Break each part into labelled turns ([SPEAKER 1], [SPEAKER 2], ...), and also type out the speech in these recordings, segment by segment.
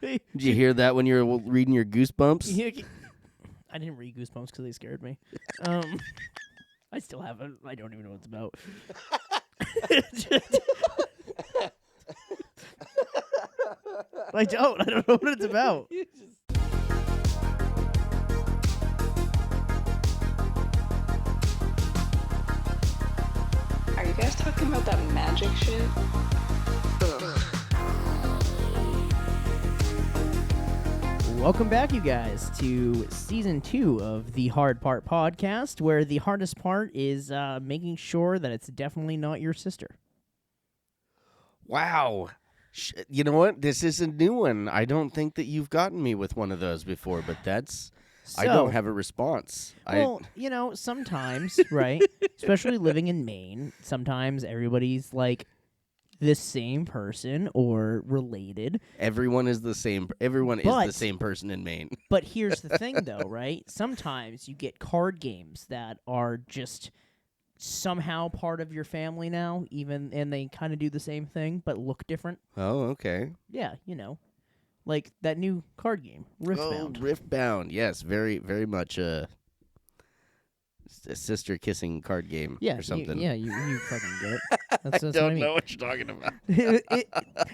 [SPEAKER 1] Did you hear that when you were reading your Goosebumps?
[SPEAKER 2] I didn't read Goosebumps because they scared me. I still haven't. I don't even know what it's about. I don't know what it's about.
[SPEAKER 3] Are you guys talking about that magic shit?
[SPEAKER 2] Welcome back, you guys, to Season 2 of the Hard Part Podcast, where the hardest part is making sure that it's definitely not your sister.
[SPEAKER 1] Wow. You know what? This is a new one. I don't think that you've gotten me with one of those before, but that's... I don't have a response.
[SPEAKER 2] Well, sometimes, right, especially living in Maine, sometimes everybody's like the same person or related.
[SPEAKER 1] Everyone is the same. Everyone is the same person in Maine.
[SPEAKER 2] But here's the thing, though, right? Sometimes you get card games that are just somehow part of your family now, and they kind of do the same thing but look different.
[SPEAKER 1] Oh, okay.
[SPEAKER 2] Yeah, like that new card game, Riftbound.
[SPEAKER 1] Oh, Riftbound. Yes, very, very much a sister kissing card game or something.
[SPEAKER 2] You fucking get it. That's
[SPEAKER 1] I don't know what you're talking about.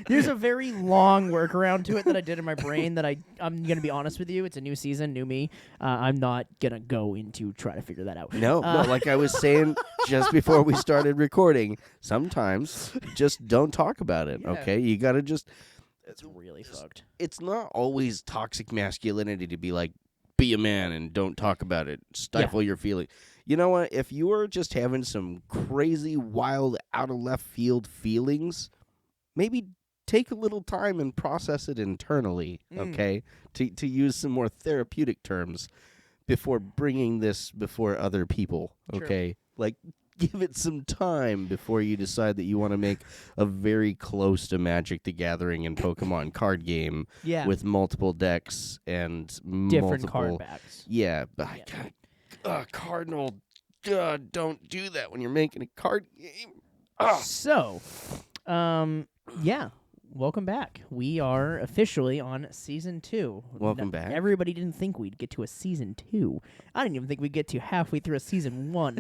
[SPEAKER 2] There's a very long workaround to it that I did in my brain that I'm going to be honest with you. It's a new season, new me. I'm not going to go into try to figure that out.
[SPEAKER 1] No, like I was saying just before we started recording, sometimes just don't talk about it, okay? You got to just...
[SPEAKER 2] It's really fucked.
[SPEAKER 1] It's not always toxic masculinity to be like, be a man and don't talk about it. Stifle your feelings. You know what? If you are just having some crazy, wild, out of left field feelings, maybe take a little time and process it internally, okay? To use some more therapeutic terms before bringing this before other people, okay? Sure. Like, give it some time before you decide that you want to make a very close to Magic the Gathering and Pokemon card game with multiple decks and
[SPEAKER 2] different card backs.
[SPEAKER 1] Yeah, but Cardinal, don't do that when you're making a card game.
[SPEAKER 2] So, welcome back. We are officially on Season 2.
[SPEAKER 1] Welcome back.
[SPEAKER 2] Everybody didn't think we'd get to a Season 2. I didn't even think we'd get to halfway through a Season 1.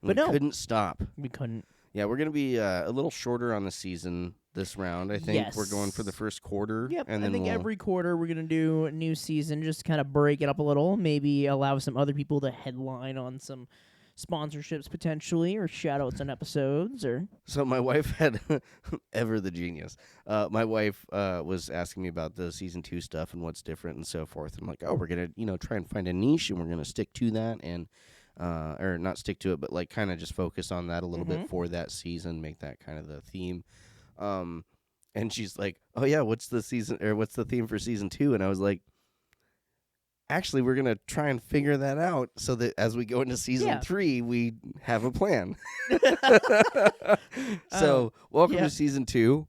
[SPEAKER 1] We couldn't stop.
[SPEAKER 2] We couldn't.
[SPEAKER 1] Yeah, we're going to be a little shorter on the season this round. I think we're going for the first quarter.
[SPEAKER 2] Yep,
[SPEAKER 1] and
[SPEAKER 2] I think every quarter we're going to do a new season, just kind of break it up a little, maybe allow some other people to headline on some sponsorships potentially, or shout-outs on episodes.
[SPEAKER 1] So my wife had, ever the genius, my wife was asking me about the Season 2 stuff and what's different and so forth. I'm like, we're going to try and find a niche, and we're going to stick to that, and or not stick to it, but like kind of just focus on that a little bit for that season, make that kind of the theme. And she's like, oh yeah, what's the theme for Season 2? And I was like, actually, we're going to try and figure that out so that as we go into Season 3, we have a plan. So welcome to Season 2.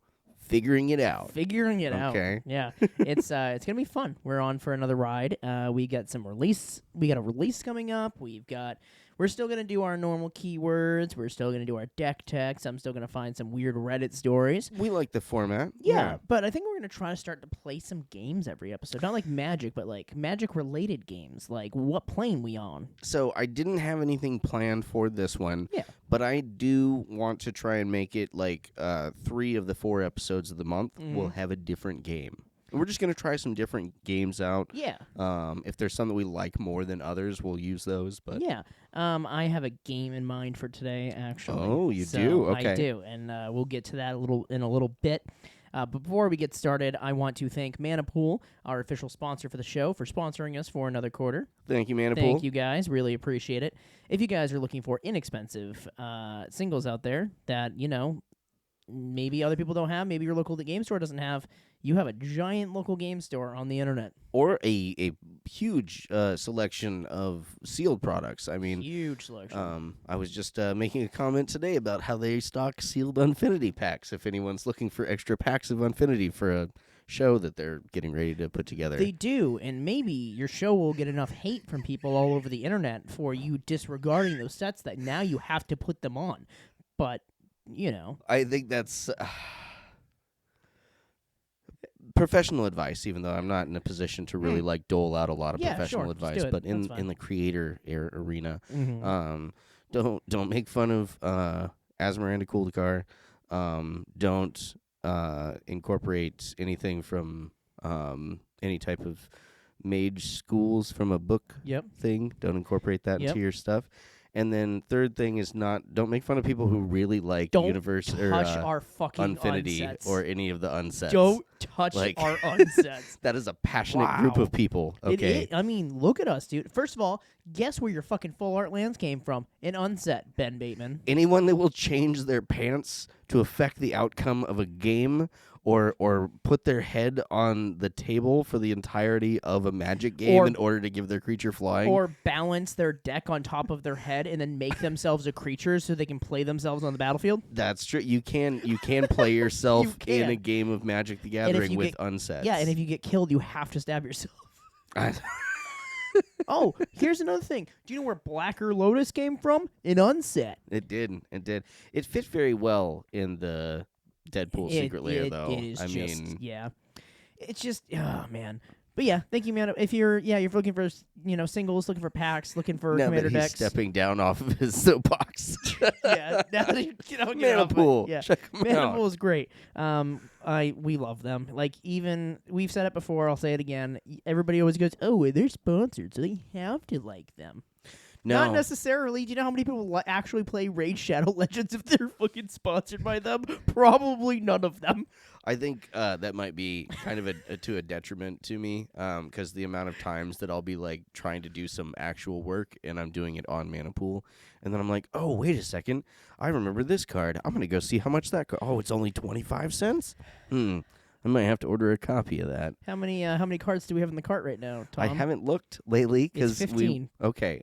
[SPEAKER 1] Figuring it out.
[SPEAKER 2] Okay. Yeah. It's going to be fun. We're on for another ride. We got a release coming up. We're still going to do our normal keywords. We're still going to do our deck techs. I'm still going to find some weird Reddit stories.
[SPEAKER 1] We like the format.
[SPEAKER 2] Yeah, but I think we're going to try to start to play some games every episode. Not like Magic, but like Magic-related games. Like, what plane we on?
[SPEAKER 1] So I didn't have anything planned for this one.
[SPEAKER 2] Yeah.
[SPEAKER 1] But I do want to try and make it like 3 of the 4 episodes of the month will have a different game. And we're just going to try some different games out.
[SPEAKER 2] Yeah.
[SPEAKER 1] If there's some that we like more than others, we'll use those. But
[SPEAKER 2] yeah. I have a game in mind for today, actually.
[SPEAKER 1] Oh, you do? Okay.
[SPEAKER 2] I do, and we'll get to that in a little bit. But before we get started, I want to thank Manapool, our official sponsor for the show, for sponsoring us for another quarter.
[SPEAKER 1] Thank you, Manapool.
[SPEAKER 2] Thank you, guys. Really appreciate it. If you guys are looking for inexpensive singles out there that, maybe other people don't have, maybe your local game store doesn't have, you have a giant local game store on the internet.
[SPEAKER 1] Or a huge selection of sealed products. I mean,
[SPEAKER 2] huge selection.
[SPEAKER 1] I was just making a comment today about how they stock sealed Unfinity packs if anyone's looking for extra packs of Unfinity for a show that they're getting ready to put together.
[SPEAKER 2] They do, and maybe your show will get enough hate from people all over the internet for you disregarding those sets that now you have to put them on. But,
[SPEAKER 1] I think that's... professional advice, even though I'm not in a position to really like dole out a lot of professional
[SPEAKER 2] sure.
[SPEAKER 1] advice,
[SPEAKER 2] Just do it.
[SPEAKER 1] but
[SPEAKER 2] That's fine.
[SPEAKER 1] in the creator arena,
[SPEAKER 2] Mm-hmm.
[SPEAKER 1] don't make fun of Asmiranda Kuldakar. Don't incorporate anything from any type of mage schools from a book
[SPEAKER 2] Yep.
[SPEAKER 1] thing. Don't incorporate that
[SPEAKER 2] Yep.
[SPEAKER 1] into your stuff. And then third thing is don't make fun of people who really like
[SPEAKER 2] Don't
[SPEAKER 1] universe
[SPEAKER 2] touch
[SPEAKER 1] or
[SPEAKER 2] our fucking
[SPEAKER 1] Unfinity
[SPEAKER 2] unsets.
[SPEAKER 1] or any of the unsets.
[SPEAKER 2] Don't touch
[SPEAKER 1] Like-
[SPEAKER 2] our unsets.
[SPEAKER 1] That is a passionate group
[SPEAKER 2] Wow.
[SPEAKER 1] of people. Okay.
[SPEAKER 2] I mean, look at us, dude. First of all, guess where your fucking full art lands came from? An unset, Ben Bateman.
[SPEAKER 1] Anyone that will change their pants to affect the outcome of a game or put their head on the table for the entirety of a Magic game in order to give their creature flying.
[SPEAKER 2] Or balance their deck on top of their head and then make themselves a creature so they can play themselves on the battlefield.
[SPEAKER 1] That's true. You can play yourself
[SPEAKER 2] You can.
[SPEAKER 1] in a game of Magic the Gathering with unsets.
[SPEAKER 2] Yeah, and if you get killed, you have to stab yourself. Oh, here's another thing. Do you know where Blacker Lotus came from? An unset.
[SPEAKER 1] It did. It fit very well in the Deadpool secret lair, though.
[SPEAKER 2] It is
[SPEAKER 1] mean,
[SPEAKER 2] yeah. It's just, oh man. But yeah, thank you, man. If you're looking for singles, looking for packs, looking for
[SPEAKER 1] now
[SPEAKER 2] commander
[SPEAKER 1] that he's
[SPEAKER 2] decks.
[SPEAKER 1] stepping down off of his soapbox.
[SPEAKER 2] Yeah, now that you get
[SPEAKER 1] Mana
[SPEAKER 2] off it.
[SPEAKER 1] Pool.
[SPEAKER 2] Yeah,
[SPEAKER 1] Check 'em
[SPEAKER 2] Mana
[SPEAKER 1] out.
[SPEAKER 2] Pool is great. We love them. Like, even we've said it before. I'll say it again. Everybody always goes, "Oh, they're sponsored, so they have to like them."
[SPEAKER 1] No.
[SPEAKER 2] Not necessarily. Do you know how many people actually play Raid Shadow Legends if they're fucking sponsored by them? Probably none of them.
[SPEAKER 1] I think that might be kind of to a detriment to me, because the amount of times that I'll be like trying to do some actual work and I'm doing it on Mana Pool, and then I'm like, oh, wait a second, I remember this card. I'm gonna go see how much that. Oh, it's only 25 cents. I might have to order a copy of that.
[SPEAKER 2] How many cards do we have in the cart right now, Tom?
[SPEAKER 1] I haven't looked lately because
[SPEAKER 2] It's 15.
[SPEAKER 1] Okay.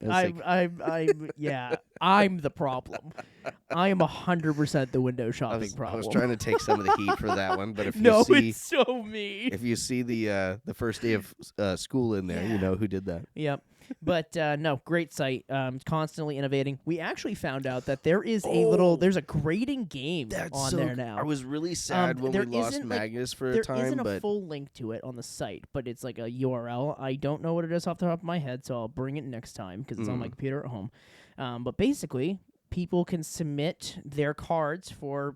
[SPEAKER 2] I'm the problem. I am 100% the window shopping
[SPEAKER 1] I
[SPEAKER 2] problem.
[SPEAKER 1] was trying to take some of the heat for that one, but if you
[SPEAKER 2] No,
[SPEAKER 1] see
[SPEAKER 2] it's so me.
[SPEAKER 1] if you see the first day of school in there, you know who did that.
[SPEAKER 2] Yep. But no, great site. Constantly innovating. We actually found out that there is there's a grading game on there now.
[SPEAKER 1] I was really sad when we lost Magnus for a time,
[SPEAKER 2] there isn't a
[SPEAKER 1] but
[SPEAKER 2] full link to it on the site, but it's like a URL. I don't know what it is off the top of my head, so I'll bring it next time because it's on my computer at home. But basically, people can submit their cards for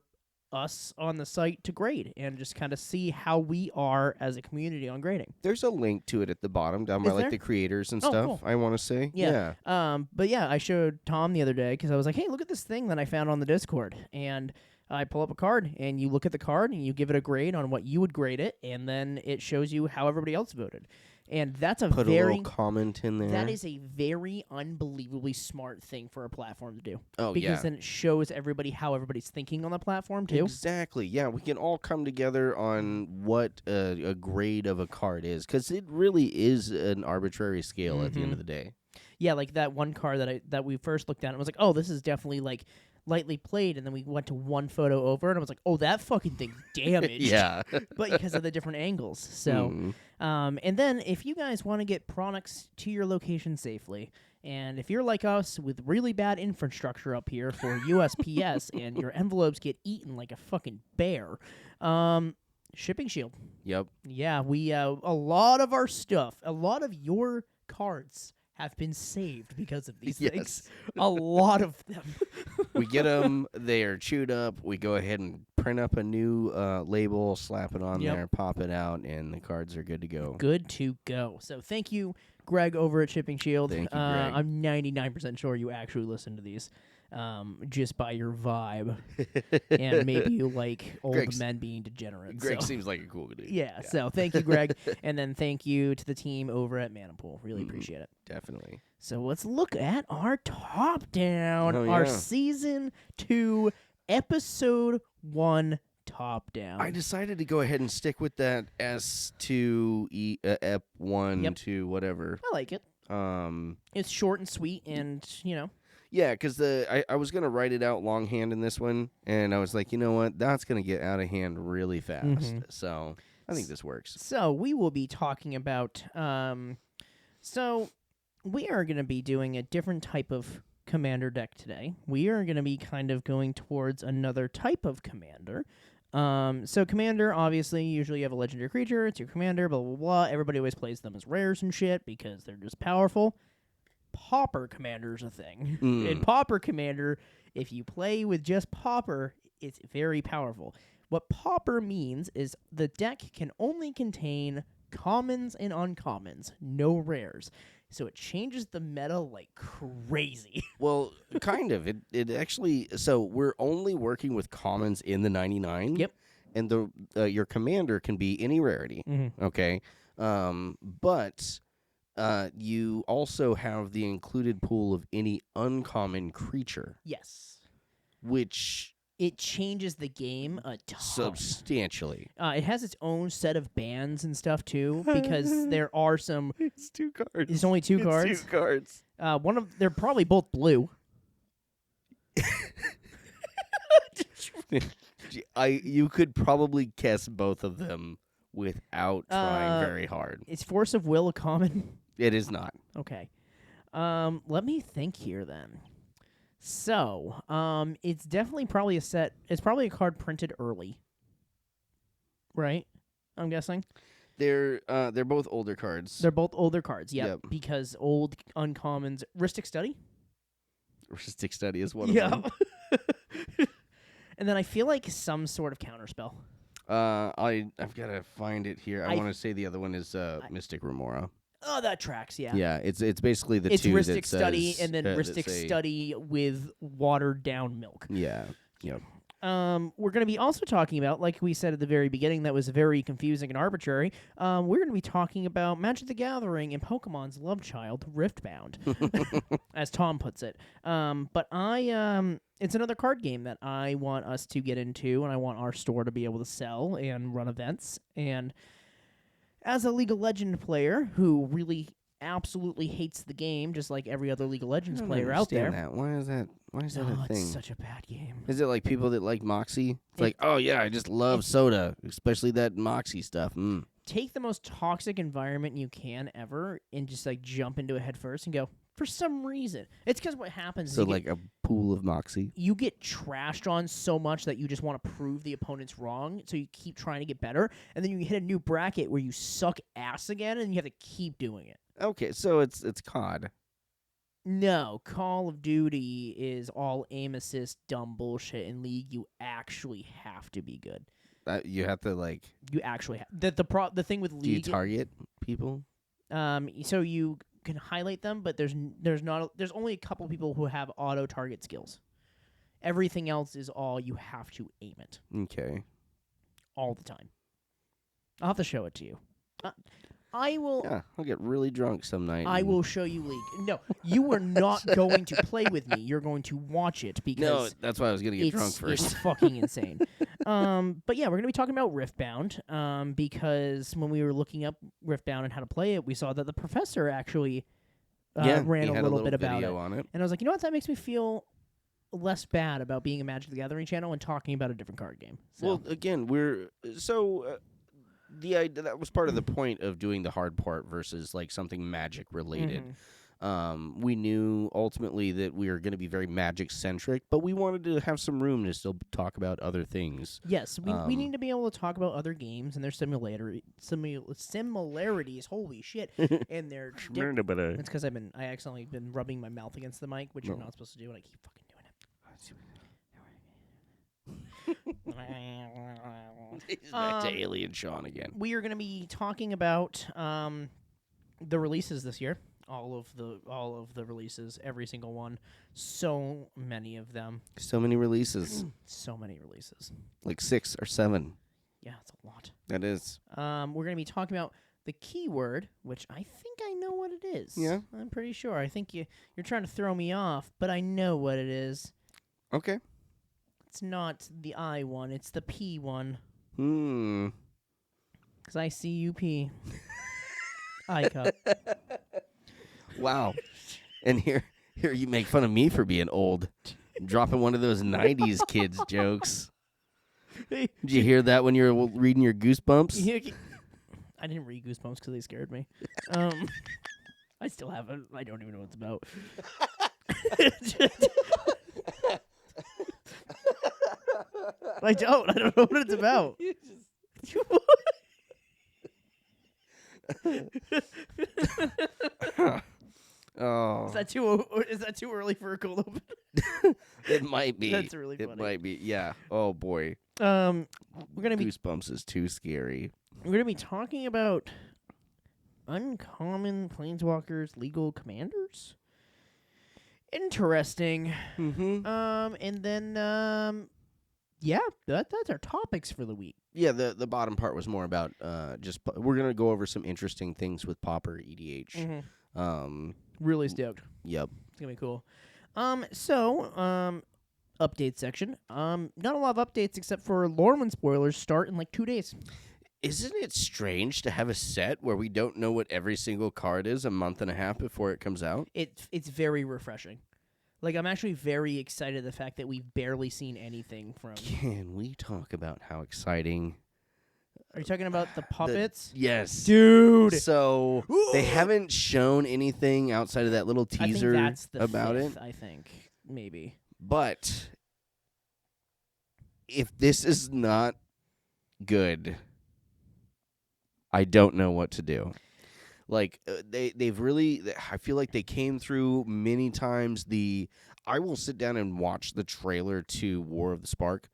[SPEAKER 2] us on the site to grade and just kind of see how we are as a community on grading.
[SPEAKER 1] there's a link to it at the bottom down by
[SPEAKER 2] Is
[SPEAKER 1] like
[SPEAKER 2] there?
[SPEAKER 1] the creators and
[SPEAKER 2] Oh,
[SPEAKER 1] stuff.
[SPEAKER 2] cool.
[SPEAKER 1] I want to say,
[SPEAKER 2] Yeah. But yeah, I showed Tom the other day because I was like, hey, look at this thing that I found on the Discord. And I pull up a card, and you look at the card, and you give it a grade on what you would grade it, and then it shows you how everybody else voted. And that's a
[SPEAKER 1] Put a
[SPEAKER 2] very
[SPEAKER 1] little comment in there.
[SPEAKER 2] that is a very unbelievably smart thing for a platform to do.
[SPEAKER 1] Oh,
[SPEAKER 2] because
[SPEAKER 1] yeah.
[SPEAKER 2] then it shows everybody how everybody's thinking on the platform too.
[SPEAKER 1] Exactly. Yeah, we can all come together on what a grade of a card is, because it really is an arbitrary scale at the end of the day.
[SPEAKER 2] Yeah, like that one card that we first looked at, and was like, oh, this is definitely like lightly played, and then we went to one photo over, and I was like, oh, that fucking thing's damaged.
[SPEAKER 1] Yeah.
[SPEAKER 2] But because of the different angles. So, and then if you guys want to get products to your location safely, and if you're like us with really bad infrastructure up here for USPS and your envelopes get eaten like a fucking bear, Shipping Shield.
[SPEAKER 1] Yep.
[SPEAKER 2] Yeah, we a lot of our stuff, a lot of your cards have been saved because of these things. A lot of them.
[SPEAKER 1] We get them, they are chewed up, we go ahead and print up a new label, slap it on there, pop it out, and the cards are good to go.
[SPEAKER 2] Good to go. So thank you, Greg, over at Shipping Shield.
[SPEAKER 1] Thank you, Greg.
[SPEAKER 2] I'm 99% sure you actually listen to these. Just by your vibe, and maybe you like old men being degenerates.
[SPEAKER 1] Greg
[SPEAKER 2] so.
[SPEAKER 1] seems like a cool dude.
[SPEAKER 2] Yeah, so thank you, Greg, and then thank you to the team over at Mana Pool. Really appreciate it.
[SPEAKER 1] Definitely.
[SPEAKER 2] So let's look at our top down,
[SPEAKER 1] Oh,
[SPEAKER 2] our
[SPEAKER 1] yeah.
[SPEAKER 2] season 2, episode 1 top down.
[SPEAKER 1] I decided to go ahead and stick with that S2 Ep1 to whatever.
[SPEAKER 2] I like it. It's short and sweet, and
[SPEAKER 1] Yeah, because I was gonna write it out longhand in this one, and I was like, you know what, that's gonna get out of hand really fast. So I think this works.
[SPEAKER 2] So we will be talking about. So we are going to be doing a different type of commander deck today. We are going to be kind of going towards another type of commander. So commander, obviously, usually you have a legendary creature. It's your commander, blah, blah, blah. Everybody always plays them as rares and shit because they're just powerful. Pauper commander's a thing. In Pauper commander, if you play with just Pauper, it's very powerful. What Pauper means is the deck can only contain commons and uncommons, no rares. So it changes the meta like crazy.
[SPEAKER 1] Well, kind of. It actually. So we're only working with commons in the 99.
[SPEAKER 2] Yep.
[SPEAKER 1] And your commander can be any rarity.
[SPEAKER 2] Mm-hmm.
[SPEAKER 1] Okay. But you also have the included pool of any uncommon creature.
[SPEAKER 2] Yes.
[SPEAKER 1] Which
[SPEAKER 2] it changes the game a ton.
[SPEAKER 1] Substantially.
[SPEAKER 2] It has its own set of bans and stuff too, because there are some.
[SPEAKER 1] It's 2 cards.
[SPEAKER 2] It's only 2 cards.
[SPEAKER 1] It's 2 cards.
[SPEAKER 2] They're probably both blue.
[SPEAKER 1] You could probably guess both of them without trying very hard.
[SPEAKER 2] Is Force of Will a common?
[SPEAKER 1] It is not.
[SPEAKER 2] Okay. Let me think here then. So, it's definitely probably a set. It's probably a card printed early, right? I'm guessing
[SPEAKER 1] they're both older cards.
[SPEAKER 2] They're both older cards. Yep. Because old uncommons. Rhystic Study.
[SPEAKER 1] Rhystic Study is one of them.
[SPEAKER 2] And then I feel like some sort of counterspell.
[SPEAKER 1] I've got to find it here. I want to say the other one is Mystic Remora.
[SPEAKER 2] Oh, that tracks, yeah.
[SPEAKER 1] Yeah, it's basically the
[SPEAKER 2] it's
[SPEAKER 1] two.
[SPEAKER 2] It's
[SPEAKER 1] Rhystic
[SPEAKER 2] Study and then Rhystic Study with watered down milk.
[SPEAKER 1] Yeah. Yep.
[SPEAKER 2] We're going to be also talking about, like we said at the very beginning, that was very confusing and arbitrary. We're going to be talking about Magic the Gathering and Pokemon's love child, Riftbound, as Tom puts it. But it's another card game that I want us to get into, and I want our store to be able to sell and run events. And as a League of Legends player who really absolutely hates the game, just like every other League of Legends player out there.
[SPEAKER 1] That. Why is that a thing?
[SPEAKER 2] It's such a bad game.
[SPEAKER 1] Is it like people that like Moxie? It's like, oh yeah, I just love soda, especially that Moxie stuff.
[SPEAKER 2] Take the most toxic environment you can ever and just like jump into it head first and go, for some reason. It's because what happens is
[SPEAKER 1] a pool of Moxie.
[SPEAKER 2] You get trashed on so much that you just want to prove the opponent's wrong, so you keep trying to get better, and then you hit a new bracket where you suck ass again, and you have to keep doing it.
[SPEAKER 1] Okay, so it's COD.
[SPEAKER 2] No, Call of Duty is all aim assist, dumb bullshit. In League, you actually have to be good.
[SPEAKER 1] You have to
[SPEAKER 2] You actually have the thing with League.
[SPEAKER 1] Do you target people?
[SPEAKER 2] So you can highlight them, but there's only a couple people who have auto target skills. Everything else is all you have to aim it.
[SPEAKER 1] Okay.
[SPEAKER 2] All the time. I'll have to show it to you. I will.
[SPEAKER 1] Yeah, I'll get really drunk some night.
[SPEAKER 2] I will show you League. No, you are not going to play with me. You're going to watch it because
[SPEAKER 1] no, that's why I was going to get drunk first.
[SPEAKER 2] It's fucking insane. But yeah, we're going to be talking about Riftbound because when we were looking up Riftbound and how to play it, we saw that the professor actually ran a little bit about it.
[SPEAKER 1] On it.
[SPEAKER 2] And I was like, you know what? That makes me feel less bad about being a Magic the Gathering channel and talking about a different card game. So.
[SPEAKER 1] Well, again, we're so. The idea that was part of the point of doing the hard part versus like something Magic related.
[SPEAKER 2] Mm-hmm.
[SPEAKER 1] We knew ultimately that we were going to be very Magic centric, but we wanted to have some room to still talk about other things.
[SPEAKER 2] Yes, we need to be able to talk about other games and their similarities. Holy shit! And their it's because I accidentally been rubbing my mouth against the mic, which you're not supposed to do, and I keep fucking doing it.
[SPEAKER 1] He's back to Alien Sean again.
[SPEAKER 2] We are going to be talking about the releases this year. All of the releases, every single one. So many of them.
[SPEAKER 1] So many releases.
[SPEAKER 2] So many releases.
[SPEAKER 1] Like 6 or 7.
[SPEAKER 2] Yeah, it's a lot.
[SPEAKER 1] That is.
[SPEAKER 2] We're going to be talking about the keyword, which I think I know what it is.
[SPEAKER 1] Yeah.
[SPEAKER 2] I'm pretty sure. I think you're trying to throw me off, but I know what it is.
[SPEAKER 1] Okay.
[SPEAKER 2] It's not the I one, it's the P one. Because I see you pee. I cup.
[SPEAKER 1] Wow. And here you make fun of me for being old. Dropping one of those 90s kids jokes. Did you hear that when you were reading your Goosebumps?
[SPEAKER 2] I didn't read Goosebumps because they scared me. I still haven't. I don't even know what it's about. I don't know what it's about.
[SPEAKER 1] Oh,
[SPEAKER 2] Is that too early for a cold open?
[SPEAKER 1] it might be.
[SPEAKER 2] That's really funny.
[SPEAKER 1] It might be. Yeah. Oh boy.
[SPEAKER 2] We're gonna be
[SPEAKER 1] Goosebumps is too scary.
[SPEAKER 2] talking about uncommon planeswalkers, legal commanders. Interesting.
[SPEAKER 1] Mm-hmm.
[SPEAKER 2] And then yeah, that's our topics for the week.
[SPEAKER 1] Yeah. The bottom part was more about we're gonna go over some interesting things with Pauper EDH.
[SPEAKER 2] Really stoked.
[SPEAKER 1] Yep.
[SPEAKER 2] It's gonna be cool. Update section. Not a lot of updates except for Lorwyn spoilers start in like 2 days.
[SPEAKER 1] Isn't it strange to have a set where we don't know what every single card is a month and a half before it comes out?
[SPEAKER 2] It's very refreshing. Like, I'm actually very excited the fact that we've barely seen anything from.
[SPEAKER 1] Can we talk about how exciting?
[SPEAKER 2] Are you talking about the puppets?
[SPEAKER 1] Yes.
[SPEAKER 2] Dude.
[SPEAKER 1] So they haven't shown anything outside of that little teaser
[SPEAKER 2] I think that's the
[SPEAKER 1] about
[SPEAKER 2] 5th,
[SPEAKER 1] it.
[SPEAKER 2] I think. Maybe.
[SPEAKER 1] But if this is not good, I don't know what to do. Like they've really, I feel like they came through many times. I will sit down and watch the trailer to War of the Spark.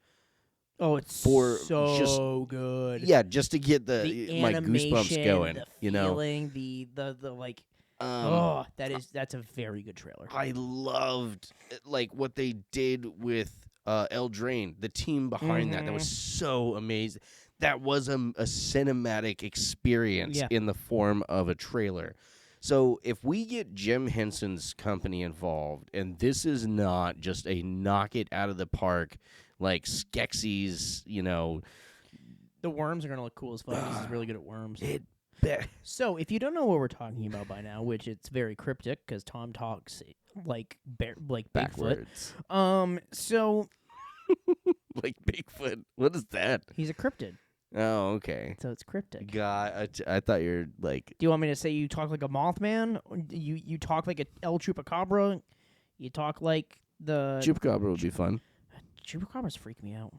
[SPEAKER 2] Oh, it's so good.
[SPEAKER 1] Yeah, just to get
[SPEAKER 2] The
[SPEAKER 1] my goosebumps going.
[SPEAKER 2] The
[SPEAKER 1] you know,
[SPEAKER 2] feeling, the like. That's a very good trailer.
[SPEAKER 1] I loved like what they did with Eldraine, the team behind that. That was so amazing. That was a cinematic experience in the form of a trailer. So if we get Jim Henson's company involved, and this is not just a knock it out of the park like Skeksis,
[SPEAKER 2] the worms are gonna look cool as fuck. This is really good at worms.
[SPEAKER 1] So
[SPEAKER 2] if you don't know what we're talking about by now, which it's very cryptic because Tom talks like
[SPEAKER 1] backwards.
[SPEAKER 2] Bigfoot. So
[SPEAKER 1] like Bigfoot. What is that?
[SPEAKER 2] He's a cryptid.
[SPEAKER 1] Oh, okay.
[SPEAKER 2] So it's cryptic.
[SPEAKER 1] God, I thought you were like.
[SPEAKER 2] Do you want me to say you talk like a Mothman? Or you talk like a El Chupacabra? You talk like the
[SPEAKER 1] Chupacabra would be fun.
[SPEAKER 2] Chupacabras freak me out.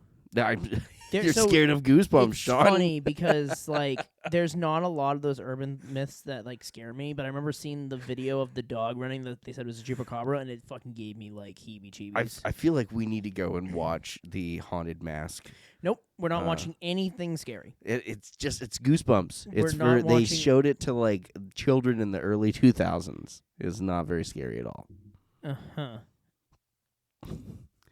[SPEAKER 1] You're scared of Goosebumps, Sean.
[SPEAKER 2] It's funny because like there's not a lot of those urban myths that like scare me, but I remember seeing the video of the dog running that they said was a Chupacabra, and it fucking gave me like heebie-jeebies.
[SPEAKER 1] I feel like we need to go and watch the Haunted Mask.
[SPEAKER 2] Nope, we're not watching anything scary.
[SPEAKER 1] It's Goosebumps.
[SPEAKER 2] They
[SPEAKER 1] showed it to like children in the early 2000s. It's not very scary at all.
[SPEAKER 2] Uh-huh.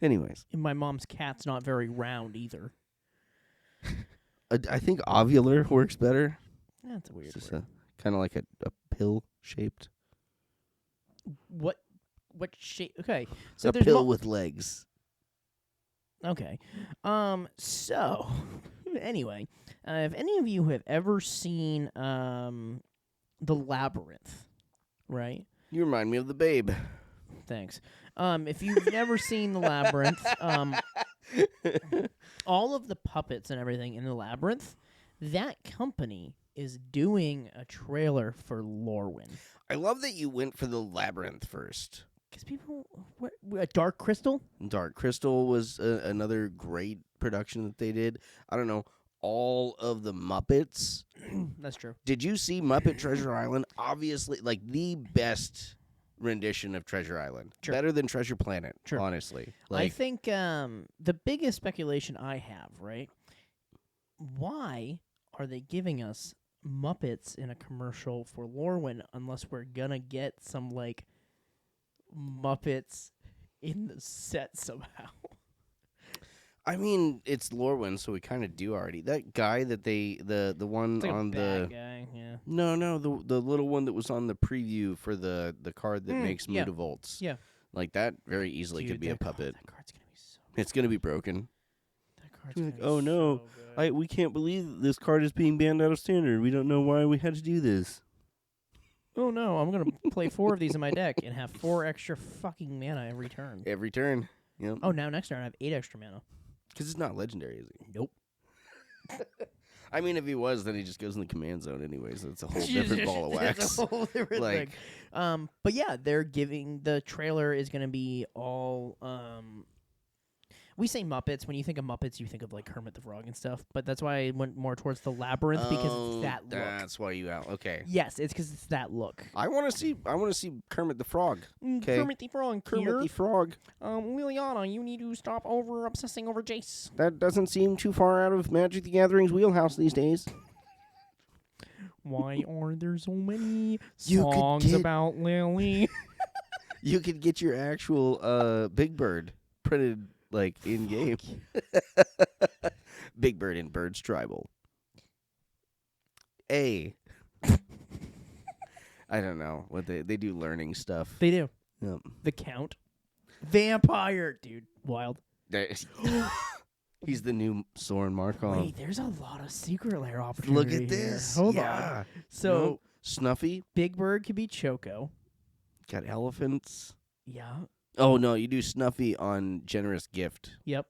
[SPEAKER 1] Anyways.
[SPEAKER 2] And my mom's cat's not very round either.
[SPEAKER 1] I think ovular works better.
[SPEAKER 2] That's a weird
[SPEAKER 1] It's
[SPEAKER 2] word.
[SPEAKER 1] kind of like a pill shaped.
[SPEAKER 2] What shape? Okay. So
[SPEAKER 1] a
[SPEAKER 2] there's
[SPEAKER 1] pill with legs.
[SPEAKER 2] Okay. So anyway, if any of you have ever seen The Labyrinth, right?
[SPEAKER 1] You remind me of the Babe.
[SPEAKER 2] Thanks. If you've never seen The Labyrinth, all of the puppets and everything in The Labyrinth, that company is doing a trailer for Lorwyn.
[SPEAKER 1] I love that you went for The Labyrinth first.
[SPEAKER 2] Because people, Dark Crystal?
[SPEAKER 1] Dark Crystal was another great production that they did. I don't know, all of the Muppets.
[SPEAKER 2] That's true.
[SPEAKER 1] Did you see Muppet Treasure Island? Obviously, like the best rendition of Treasure Island.
[SPEAKER 2] Sure.
[SPEAKER 1] Better than Treasure Planet,
[SPEAKER 2] Sure.
[SPEAKER 1] honestly.
[SPEAKER 2] I think the biggest speculation I have, right? Why are they giving us Muppets in a commercial for Lorwyn unless we're gonna get some like Muppets in the set somehow?
[SPEAKER 1] I mean, it's Lorwyn, so we kind of do already. That guy that the one
[SPEAKER 2] It's like
[SPEAKER 1] on
[SPEAKER 2] a bad guy, yeah.
[SPEAKER 1] No, the little one that was on the preview for the card that makes
[SPEAKER 2] yeah.
[SPEAKER 1] Mutavolts.
[SPEAKER 2] Yeah.
[SPEAKER 1] Like that very easily
[SPEAKER 2] Dude,
[SPEAKER 1] could be a puppet.
[SPEAKER 2] That card's gonna be so.
[SPEAKER 1] It's gonna be broken.
[SPEAKER 2] That card's
[SPEAKER 1] You're
[SPEAKER 2] gonna
[SPEAKER 1] like,
[SPEAKER 2] be
[SPEAKER 1] oh no,
[SPEAKER 2] so good.
[SPEAKER 1] we can't believe this card is being banned out of standard. We don't know why we had to do this.
[SPEAKER 2] Oh no, I'm gonna play 4 of these in my deck and have 4 extra fucking mana every turn.
[SPEAKER 1] Every turn. Yep.
[SPEAKER 2] Oh, now next turn I have 8 extra mana.
[SPEAKER 1] Because it's not legendary, is he?
[SPEAKER 2] Nope.
[SPEAKER 1] I mean, if he was, then he just goes in the command zone anyways. So it's a whole different ball of wax.
[SPEAKER 2] It's a whole different
[SPEAKER 1] Like-
[SPEAKER 2] thing. But yeah, they're giving the trailer is going to be all. We say Muppets. When you think of Muppets, you think of like Kermit the Frog and stuff. But that's why I went more towards the Labyrinth because it's that look.
[SPEAKER 1] That's why you out. Okay.
[SPEAKER 2] Yes, it's because it's that look.
[SPEAKER 1] I want to see Kermit the Frog. Okay.
[SPEAKER 2] Kermit the Frog.
[SPEAKER 1] Kermit the Frog.
[SPEAKER 2] Liliana, you need to stop obsessing over Jace.
[SPEAKER 1] That doesn't seem too far out of Magic the Gathering's wheelhouse these days.
[SPEAKER 2] Why are there so many songs about Lily?
[SPEAKER 1] You could get your actual Big Bird printed like in game. Big Bird in Bird's Tribal. I don't know what they do learning stuff.
[SPEAKER 2] They do.
[SPEAKER 1] Yep.
[SPEAKER 2] The Count. Vampire, dude. Wild.
[SPEAKER 1] He's the new Soren Markov.
[SPEAKER 2] Wait, there's a lot of secret lair opportunity.
[SPEAKER 1] Look at this.
[SPEAKER 2] Hold on. So
[SPEAKER 1] Snuffy.
[SPEAKER 2] Big Bird could be Choco.
[SPEAKER 1] Got elephants.
[SPEAKER 2] Yeah.
[SPEAKER 1] Oh no, you do Snuffy on Generous Gift.
[SPEAKER 2] Yep.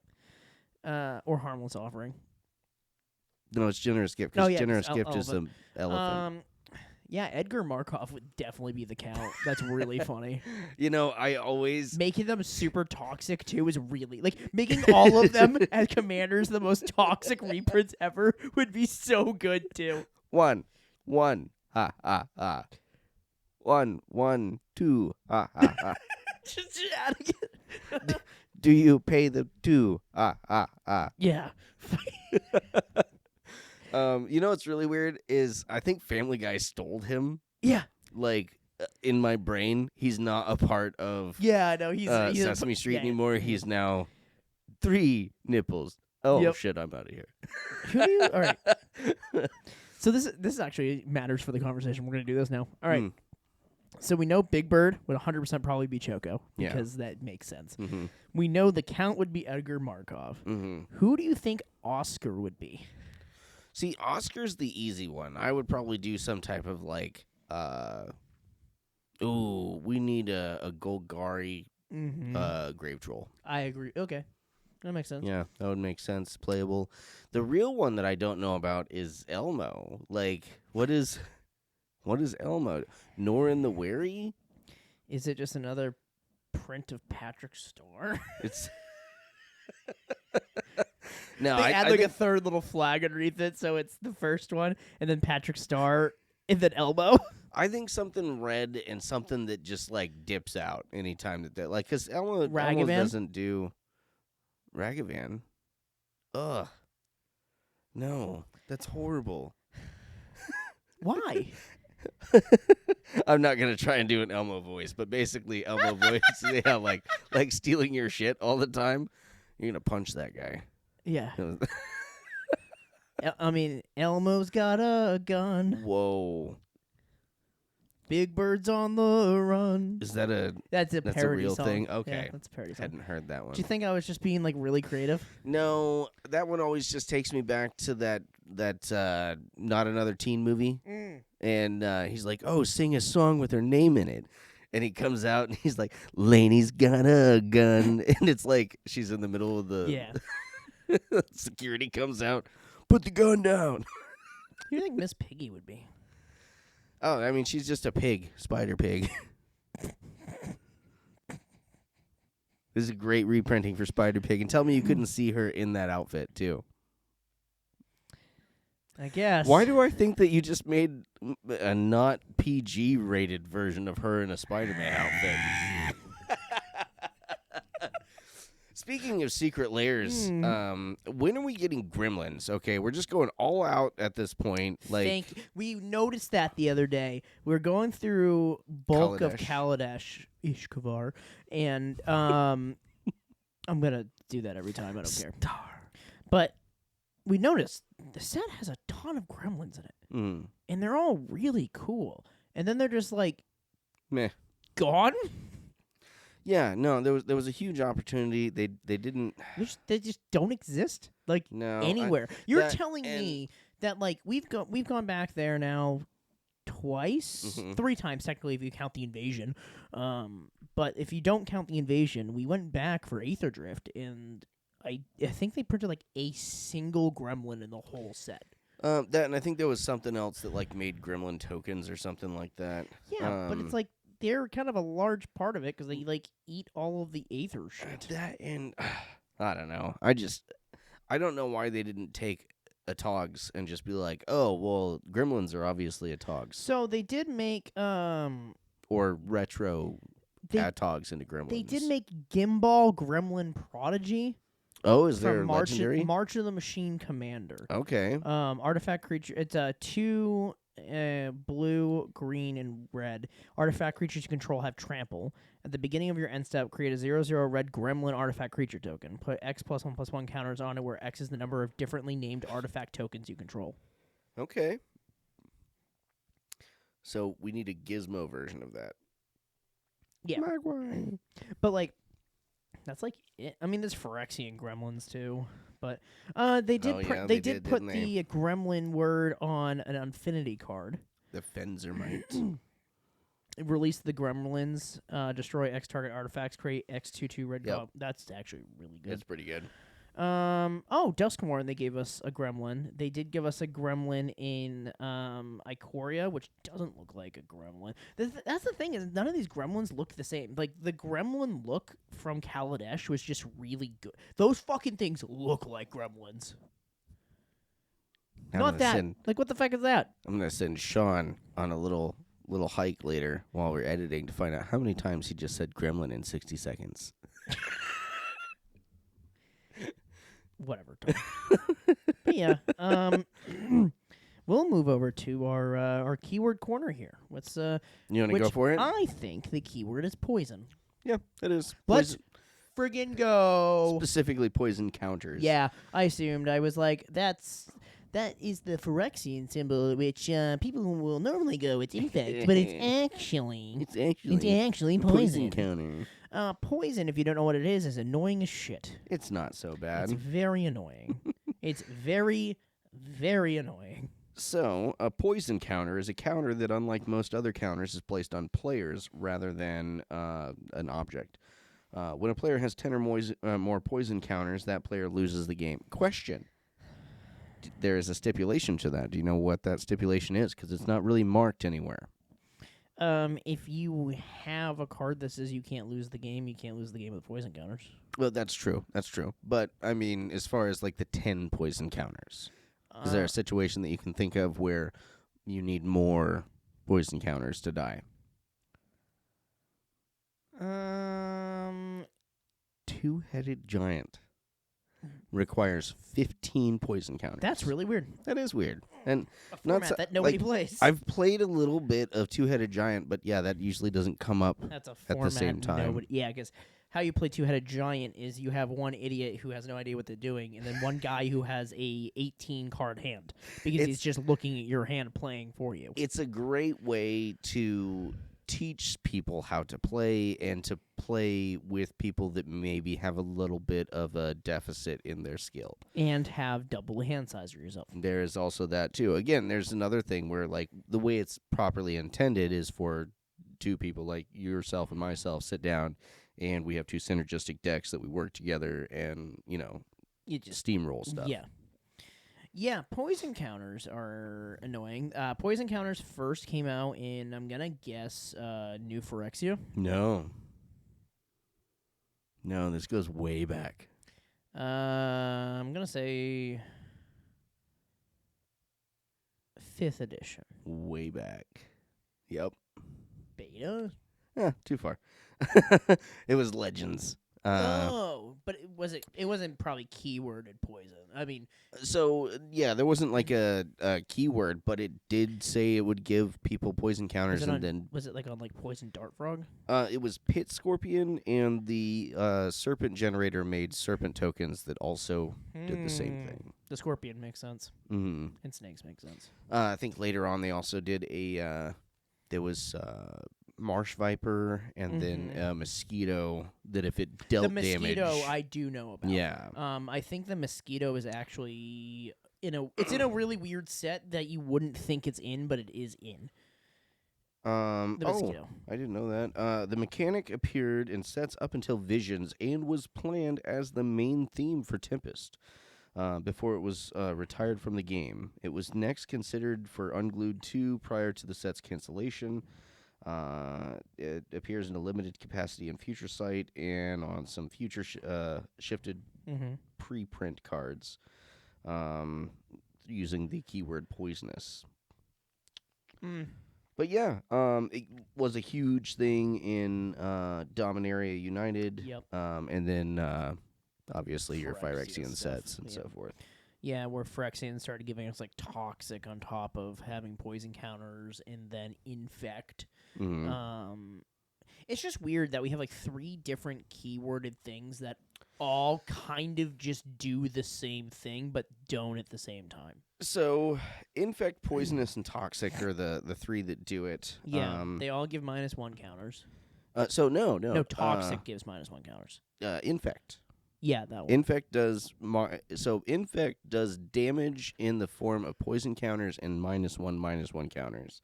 [SPEAKER 2] Or Harmless Offering.
[SPEAKER 1] No, it's Generous Gift because Generous Gift
[SPEAKER 2] elephant.
[SPEAKER 1] is an elephant.
[SPEAKER 2] Yeah, Edgar Markov would definitely be the Count. That's really funny.
[SPEAKER 1] You know, I always
[SPEAKER 2] making them super toxic too is really like making all of them as commanders the most toxic reprints ever would be so good too.
[SPEAKER 1] One, ha ha ha. 1, 1, 2, ha ha ha.
[SPEAKER 2] Just adding it.
[SPEAKER 1] Do you pay the 2? Ha ha ha.
[SPEAKER 2] Yeah.
[SPEAKER 1] You know what's really weird is I think Family Guy stole him.
[SPEAKER 2] Yeah.
[SPEAKER 1] Like in my brain, he's not a part of
[SPEAKER 2] I know he's
[SPEAKER 1] Sesame Street anymore. He's now 3 nipples. Oh shit! I'm out of here.
[SPEAKER 2] Who do you? All right. So this actually matters for the conversation. We're gonna do this now. All right. So we know Big Bird would 100% probably be Choco because that makes sense.
[SPEAKER 1] Mm-hmm.
[SPEAKER 2] We know the Count would be Edgar Markov.
[SPEAKER 1] Mm-hmm.
[SPEAKER 2] Who do you think Oscar would be?
[SPEAKER 1] See, Oscar's the easy one. I would probably do some type of like, we need a Golgari Grave Troll.
[SPEAKER 2] I agree. Okay. That makes sense.
[SPEAKER 1] Yeah, that would make sense. Playable. The real one that I don't know about is Elmo. Like, what is Elmo? Norin the Wary?
[SPEAKER 2] Is it just another print of Patrick Star?
[SPEAKER 1] It's no.
[SPEAKER 2] They
[SPEAKER 1] I
[SPEAKER 2] add
[SPEAKER 1] think
[SPEAKER 2] a third little flag underneath it, so it's the first one, and then Patrick Star, and then Elmo.
[SPEAKER 1] I think something red and something that just like dips out anytime that like because Elmo doesn't do Ragavan. Ugh. No, that's horrible.
[SPEAKER 2] Why?
[SPEAKER 1] I'm not gonna try and do an Elmo voice, but basically Elmo voice, yeah, like stealing your shit all the time. You're gonna punch that guy.
[SPEAKER 2] Yeah. I mean, Elmo's got a gun.
[SPEAKER 1] Whoa.
[SPEAKER 2] Big Bird's on the run.
[SPEAKER 1] Is that
[SPEAKER 2] that's a parody
[SPEAKER 1] real
[SPEAKER 2] song.
[SPEAKER 1] thing? Okay.
[SPEAKER 2] Yeah, that's a parody song.
[SPEAKER 1] Hadn't heard that one.
[SPEAKER 2] Do you think I was just being like really creative?
[SPEAKER 1] No, that one always just takes me back to that Not Another Teen movie. And he's like, "Oh, sing a song with her name in it." And he comes out and he's like, "Laney's got a gun." And it's like she's in the middle of the security comes out, "Put the gun down."
[SPEAKER 2] Who do you think Miss Piggy would be?
[SPEAKER 1] Oh, I mean, she's just a pig, spider pig. This is a great reprinting for Spider Pig. And tell me you couldn't see her in that outfit, too.
[SPEAKER 2] I guess.
[SPEAKER 1] Why do I think that you just made a not PG-rated version of her in a Spider-Man outfit? Speaking of secret layers, when are we getting gremlins? Okay, we're just going all out at this point. Like,
[SPEAKER 2] we noticed that the other day. We were going through bulk of Kaladesh Ishkavar, and I'm gonna do that every time. I don't care. But we noticed the set has a ton of gremlins in it, and they're all really cool. And then they're just like,
[SPEAKER 1] meh,
[SPEAKER 2] gone.
[SPEAKER 1] Yeah, no, there was a huge opportunity. They didn't.
[SPEAKER 2] They just don't exist anywhere. You're telling me that like we've gone back there now twice, 3 times technically if you count the invasion. But if you don't count the invasion, we went back for Aether Drift, and I think they printed like a single gremlin in the whole set.
[SPEAKER 1] That and I think there was something else that like made gremlin tokens or something like that.
[SPEAKER 2] Yeah, but it's like they're kind of a large part of it because they like eat all of the Aether shit.
[SPEAKER 1] That and I don't know. I don't know why they didn't take a Togs and just be like, oh, well, Gremlins are obviously a Togs.
[SPEAKER 2] So they did make
[SPEAKER 1] Or retro add Togs into Gremlins.
[SPEAKER 2] They did make Gimbal Gremlin Prodigy.
[SPEAKER 1] Oh, is there
[SPEAKER 2] from
[SPEAKER 1] legendary?
[SPEAKER 2] March of the Machine Commander.
[SPEAKER 1] Okay.
[SPEAKER 2] Artifact creature. It's 2 blue, green, and red. Artifact creatures you control have trample. At the beginning of your end step, create a 0/0 red gremlin artifact creature token. Put X +1/+1 counters on it, where X is the number of differently named artifact tokens you control.
[SPEAKER 1] Okay. So we need a Gizmo version of that.
[SPEAKER 2] Yeah.
[SPEAKER 1] Magway.
[SPEAKER 2] But, like, that's like it. I mean, there's Phyrexian gremlins, too. But they did they did put the gremlin word on an Infinity card.
[SPEAKER 1] The Fenzermite.
[SPEAKER 2] It released the gremlins, destroy X target artifacts, create X/2/2 red goblin. That's actually really good.
[SPEAKER 1] That's pretty good.
[SPEAKER 2] Duskmourn, they gave us a gremlin. They did give us a gremlin in Ikoria, which doesn't look like a gremlin. That's the thing, is none of these gremlins look the same. Like, the gremlin look from Kaladesh was just really good. Those fucking things look like gremlins. Not that. Like, what the fuck is that?
[SPEAKER 1] I'm going to send Sean on a little hike later while we're editing to find out how many times he just said gremlin in 60 seconds.
[SPEAKER 2] Whatever. But yeah, we'll move over to our keyword corner here. What's
[SPEAKER 1] you want to go for it?
[SPEAKER 2] I think the keyword is poison.
[SPEAKER 1] Yeah, it is.
[SPEAKER 2] Let's friggin' go.
[SPEAKER 1] Specifically poison counters.
[SPEAKER 2] Yeah, I assumed. I was like, that is the Phyrexian symbol, which people will normally go, it's infect, but it's actually poison.
[SPEAKER 1] Counter.
[SPEAKER 2] Poison, if you don't know what it is annoying as shit.
[SPEAKER 1] It's not so bad.
[SPEAKER 2] It's very annoying. It's very, very annoying.
[SPEAKER 1] So, a poison counter is a counter that, unlike most other counters, is placed on players rather than an object. When a player has 10 or more poison counters, that player loses the game. Question. There is a stipulation to that. Do you know what that stipulation is? Because it's not really marked anywhere.
[SPEAKER 2] If you have a card that says you can't lose the game, you can't lose the game with poison counters.
[SPEAKER 1] Well, that's true. That's true. But, I mean, as far as, like, the 10 poison counters, is there a situation that you can think of where you need more poison counters to die? Two-headed giant requires 15 poison counters.
[SPEAKER 2] That's really weird.
[SPEAKER 1] That is weird. And
[SPEAKER 2] a format that nobody plays.
[SPEAKER 1] I've played a little bit of Two-Headed Giant, but yeah, that usually doesn't come up
[SPEAKER 2] That's a
[SPEAKER 1] at the same time.
[SPEAKER 2] Yeah, because how you play Two-Headed Giant is you have one idiot who has no idea what they're doing, and then one guy who has a 18-card hand because he's just looking at your hand playing for you.
[SPEAKER 1] It's a great way to teach people how to play and to play with people that maybe have a little bit of a deficit in their skill.
[SPEAKER 2] And have double hand size for yourself.
[SPEAKER 1] There is also that, too. Again, there's another thing where, like, the way it's properly intended is for two people like yourself and myself sit down, and we have two synergistic decks that we work together and, you just steamroll stuff.
[SPEAKER 2] Yeah. Yeah, poison counters are annoying. Poison counters first came out in, I'm going to guess, New Phyrexia.
[SPEAKER 1] No, this goes way back.
[SPEAKER 2] I'm going to say 5th edition.
[SPEAKER 1] Way back. Yep.
[SPEAKER 2] Beta?
[SPEAKER 1] Too far. It was Legends.
[SPEAKER 2] But it wasn't probably keyworded poison. I mean,
[SPEAKER 1] so yeah, there wasn't like a keyword, but it did say it would give people poison counters,
[SPEAKER 2] was it like on like poison dart frog?
[SPEAKER 1] It was Pit Scorpion, and the Serpent Generator made serpent tokens that also did the same thing.
[SPEAKER 2] The Scorpion makes sense, and snakes make sense.
[SPEAKER 1] I think later on they also did there was Marsh Viper, and then a Mosquito that if it dealt damage...
[SPEAKER 2] The Mosquito I do know about.
[SPEAKER 1] Yeah.
[SPEAKER 2] I think the Mosquito is actually it's in a really weird set that you wouldn't think it's in, but it is in. The Mosquito.
[SPEAKER 1] I didn't know that. The mechanic appeared in sets up until Visions and was planned as the main theme for Tempest. Before it was retired from the game. It was next considered for Unglued 2 prior to the set's cancellation. It appears in a limited capacity in Future Sight and on some future shifted pre-print cards, using the keyword poisonous. But yeah, it was a huge thing in Dominaria United.
[SPEAKER 2] Yep.
[SPEAKER 1] And then obviously your
[SPEAKER 2] Phyrexian
[SPEAKER 1] Phyrexian
[SPEAKER 2] stuff,
[SPEAKER 1] sets and
[SPEAKER 2] yeah.
[SPEAKER 1] so forth.
[SPEAKER 2] Yeah, where Phyrexian started giving us like toxic on top of having poison counters and then infect. It's just weird that we have like 3 different keyworded things that all kind of just do the same thing but don't at the same time.
[SPEAKER 1] So, infect, poisonous, and toxic are the 3 that do it.
[SPEAKER 2] Yeah, they all give -1 counters.
[SPEAKER 1] No,
[SPEAKER 2] toxic gives -1 counters.
[SPEAKER 1] Infect.
[SPEAKER 2] Yeah, that one.
[SPEAKER 1] Infect does infect does damage in the form of poison counters and -1 counters.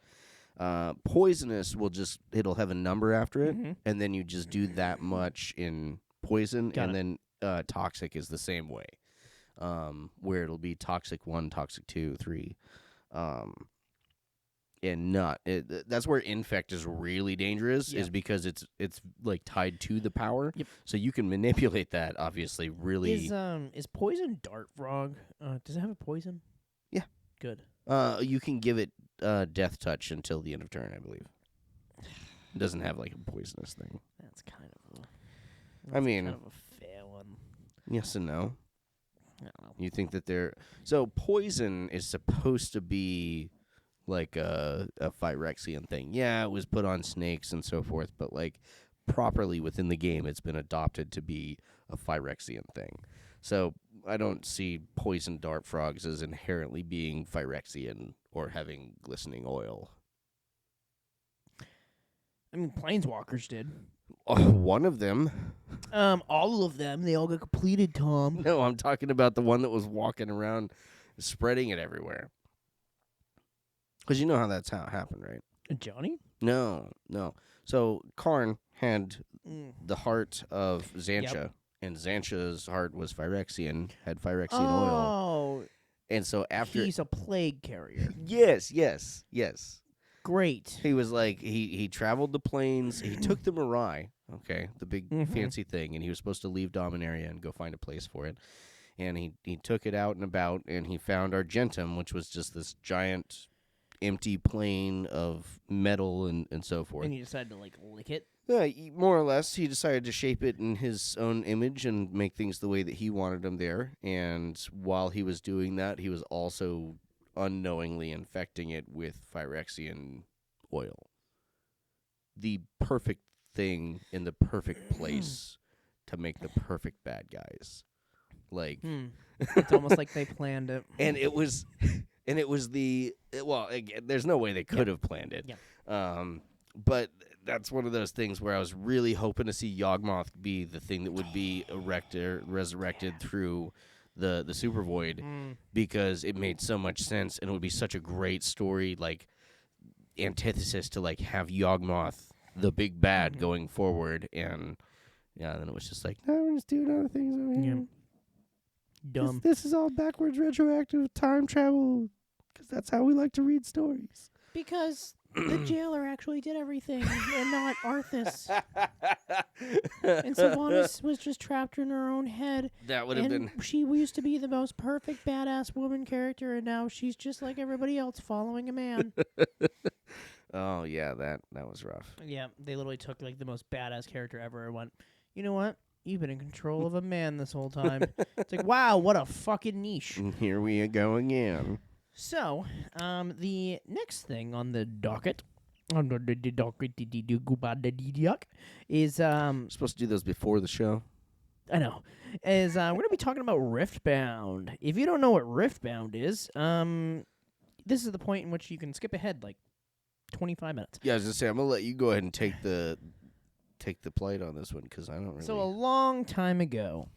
[SPEAKER 1] Poisonous it'll have a number after it, and then you just do that much in poison, then toxic is the same way, where it'll be toxic 1, toxic 2, 3, and not. That's where infect is really dangerous, is because it's like tied to the power.
[SPEAKER 2] Yep.
[SPEAKER 1] So you can manipulate that. Obviously, really.
[SPEAKER 2] Is poison dart frog? Does it have a poison?
[SPEAKER 1] Yeah.
[SPEAKER 2] Good.
[SPEAKER 1] You can give it death touch until the end of turn, I believe. It doesn't have like a poisonous thing.
[SPEAKER 2] That's kind of
[SPEAKER 1] kind
[SPEAKER 2] of a fair one.
[SPEAKER 1] Yes and no.
[SPEAKER 2] I don't know.
[SPEAKER 1] You think that poison is supposed to be like a Phyrexian thing. Yeah, it was put on snakes and so forth, but like properly within the game, it's been adopted to be a Phyrexian thing. So I don't see poison dart frogs as inherently being Phyrexian or having glistening oil.
[SPEAKER 2] I mean, Planeswalkers did.
[SPEAKER 1] One of them.
[SPEAKER 2] All of them. They all got completed, Tom.
[SPEAKER 1] No, I'm talking about the one that was walking around spreading it everywhere. Because you know how that's how it happened, right?
[SPEAKER 2] Johnny?
[SPEAKER 1] No. So Karn had the heart of Xantia, and Xantia's heart was Phyrexian, had Phyrexian oil.
[SPEAKER 2] Oh.
[SPEAKER 1] And so after...
[SPEAKER 2] He's a plague carrier.
[SPEAKER 1] Yes.
[SPEAKER 2] Great.
[SPEAKER 1] He was like, he traveled the plains, he took the Mirai, okay, the big fancy thing, and he was supposed to leave Dominaria and go find a place for it. And he took it out and about, and he found Argentum, which was just this giant empty plane of metal and so forth.
[SPEAKER 2] And he decided to, like, lick it?
[SPEAKER 1] Yeah, more or less. He decided to shape it in his own image and make things the way that he wanted them there. And while he was doing that, he was also unknowingly infecting it with Phyrexian oil. The perfect thing in the perfect place to make the perfect bad guys. Like...
[SPEAKER 2] It's almost like they planned it.
[SPEAKER 1] And it was... And it was there's no way they could have planned it.
[SPEAKER 2] Yeah.
[SPEAKER 1] But that's one of those things where I was really hoping to see Yawgmoth be the thing that would be resurrected through the Super Void, because it made so much sense, and it would be such a great story, like antithesis to like have Yawgmoth the big bad going forward. And yeah, then it was just like, no, we're just doing other things over here.
[SPEAKER 2] Yeah. Dumb.
[SPEAKER 1] This is all backwards retroactive time travel, because that's how we like to read stories.
[SPEAKER 2] Because the jailer actually did everything, and not Arthas. And Sylvanas was just trapped in her own head.
[SPEAKER 1] That would have been...
[SPEAKER 2] She used to be the most perfect badass woman character, and now she's just like everybody else, following a man.
[SPEAKER 1] Oh, yeah, that was rough.
[SPEAKER 2] Yeah, they literally took like the most badass character ever and went, you know what? You've been in control of a man this whole time. It's like, wow, what a fucking niche.
[SPEAKER 1] And here we go again.
[SPEAKER 2] So, the next thing on the docket is
[SPEAKER 1] Supposed to do those before the show.
[SPEAKER 2] I know. Is we're gonna be talking about Riftbound. If you don't know what Riftbound is, this is the point in which you can skip ahead like 25 minutes.
[SPEAKER 1] Yeah, I was gonna say, I'm gonna let you go ahead and take the plate on this one, because I don't really...
[SPEAKER 2] So a long time ago,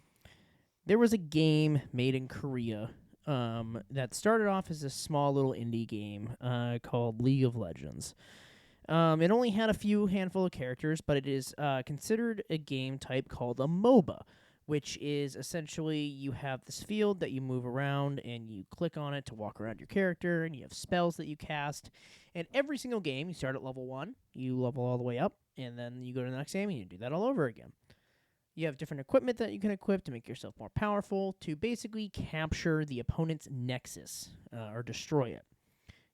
[SPEAKER 2] there was a game made in Korea that started off as a small little indie game called League of Legends. It only had a handful of characters, but it is considered a game type called a MOBA, which is essentially you have this field that you move around and you click on it to walk around your character, and you have spells that you cast. And every single game, you start at level 1, you level all the way up, and then you go to the next game and you do that all over again. You have different equipment that you can equip to make yourself more powerful to basically capture the opponent's nexus or destroy it.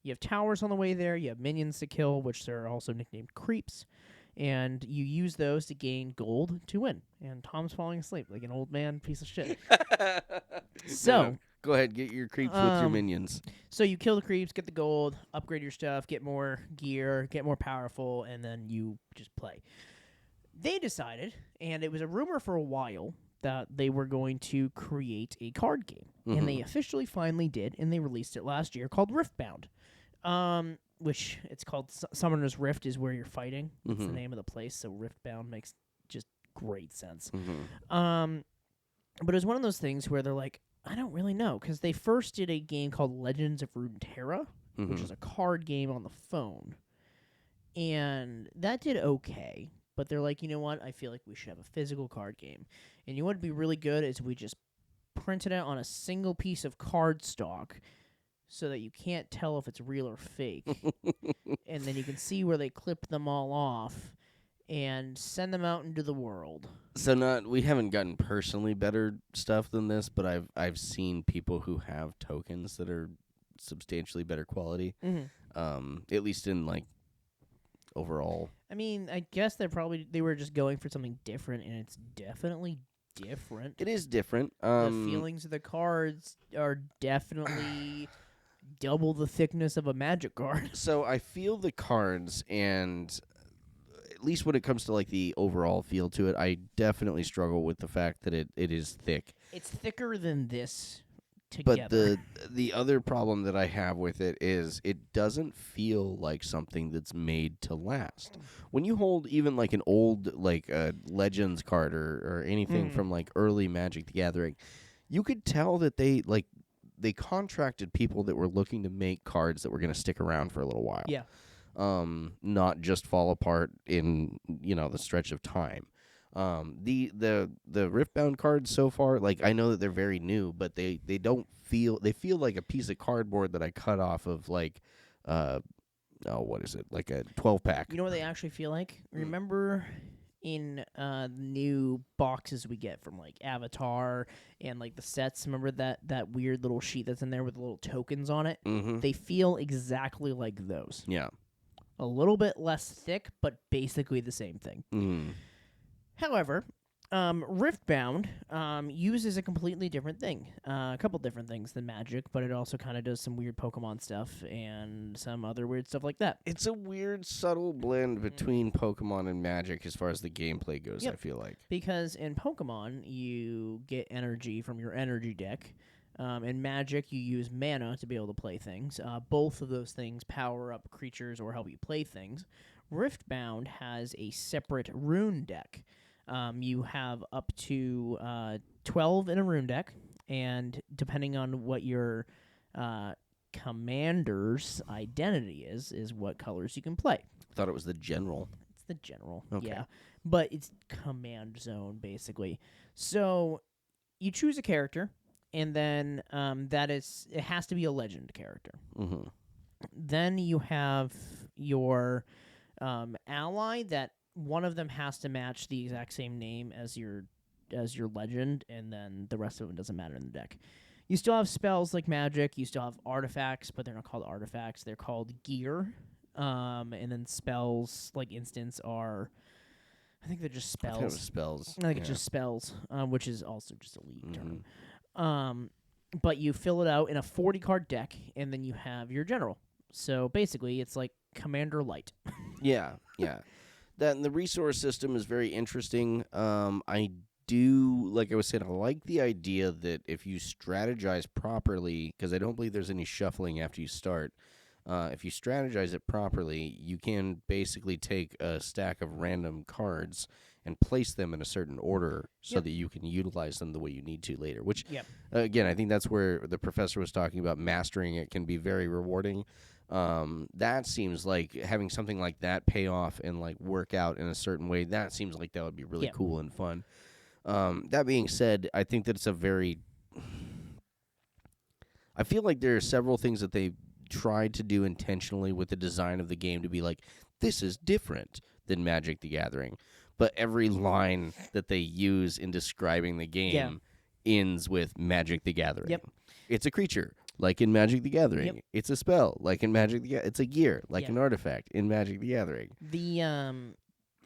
[SPEAKER 2] You have towers on the way there. You have minions to kill, which are also nicknamed creeps. And you use those to gain gold to win. And Tom's falling asleep like an old man piece of shit. So,
[SPEAKER 1] go ahead, get your creeps with your minions.
[SPEAKER 2] So you kill the creeps, get the gold, upgrade your stuff, get more gear, get more powerful, and then you just play. They decided, and it was a rumor for a while, that they were going to create a card game. And they officially finally did, and they released it last year, called Riftbound. Which it's called Summoner's Rift is where you're fighting. It's the name of the place, so Riftbound makes just great sense. But it was one of those things where they're like, I don't really know, because they first did a game called Legends of Runeterra, which is a card game on the phone. And that did okay, but they're like, you know what, I feel like we should have a physical card game. And you know what would be really good is we just printed it on a single piece of cardstock so that you can't tell if it's real or fake. And then you can see where they clip them all off and send them out into the world.
[SPEAKER 1] So we haven't gotten personally better stuff than this, but I've seen people who have tokens that are substantially better quality. At least in like overall.
[SPEAKER 2] I mean, I guess they were just going for something different, and it's definitely different.
[SPEAKER 1] It is different.
[SPEAKER 2] The feelings of the cards are definitely double the thickness of a Magic card.
[SPEAKER 1] So I feel the cards, and at least when it comes to like the overall feel to it, I definitely struggle with the fact that it is thick.
[SPEAKER 2] It's thicker than this together.
[SPEAKER 1] But the other problem that I have with it is it doesn't feel like something that's made to last. When you hold even like an old like Legends card or anything from like early Magic the Gathering, you could tell that they contracted people that were looking to make cards that were going to stick around for a little while.
[SPEAKER 2] Yeah.
[SPEAKER 1] Not just fall apart in, the stretch of time. The Riftbound cards so far, like I know that they're very new, but they feel like a piece of cardboard that I cut off of like what is it? Like a 12-pack.
[SPEAKER 2] You know what they actually feel like? Remember in new boxes we get from like Avatar and like the sets, remember that weird little sheet that's in there with the little tokens on it? They feel exactly like those.
[SPEAKER 1] Yeah.
[SPEAKER 2] A little bit less thick, but basically the same thing. However, Riftbound uses a completely different thing. A couple different things than Magic, but it also kind of does some weird Pokemon stuff and some other weird stuff like that.
[SPEAKER 1] It's a weird, subtle blend between Pokemon and Magic as far as the gameplay goes, I feel like.
[SPEAKER 2] Because in Pokemon, you get energy from your energy deck. In Magic, you use mana to be able to play things. Both of those things power up creatures or help you play things. Riftbound has a separate rune deck. You have up to 12 in a rune deck, and depending on what your commander's identity is what colors you can play.
[SPEAKER 1] I thought it was the general.
[SPEAKER 2] It's the general,
[SPEAKER 1] okay.
[SPEAKER 2] Yeah. But it's command zone, basically. So you choose a character, and then it has to be a legend character. Then you have your ally that one of them has to match the exact same name as your legend, and then the rest of them doesn't matter in the deck. You still have spells like Magic. You still have artifacts, but they're not called artifacts. They're called gear. And then spells like instants are, I think they're just spells.
[SPEAKER 1] I think it was spells.
[SPEAKER 2] I think it's just spells, which is also just a league term. But you fill it out in a 40-card deck, and then you have your general. So basically, it's like Commander Light.
[SPEAKER 1] Yeah. That and the resource system is very interesting. I do, like I was saying, I like the idea that if you strategize properly, because I don't believe there's any shuffling after you start. If you strategize it properly, you can basically take a stack of random cards and place them in a certain order so that you can utilize them the way you need to later. Which, again, I think that's where the professor was talking about mastering it can be very rewarding. That seems like having something like that pay off and like work out in a certain way, that seems like that would be really cool and fun. That being said, I think that it's I feel like there are several things that they tried to do intentionally with the design of the game to be like, this is different than Magic the Gathering. but every line that they use in describing the game ends with Magic the Gathering.
[SPEAKER 2] Yep.
[SPEAKER 1] It's a creature, like in Magic the Gathering.
[SPEAKER 2] Yep.
[SPEAKER 1] It's a spell, like in Magic the Gathering. It's a gear, like an artifact in Magic the Gathering.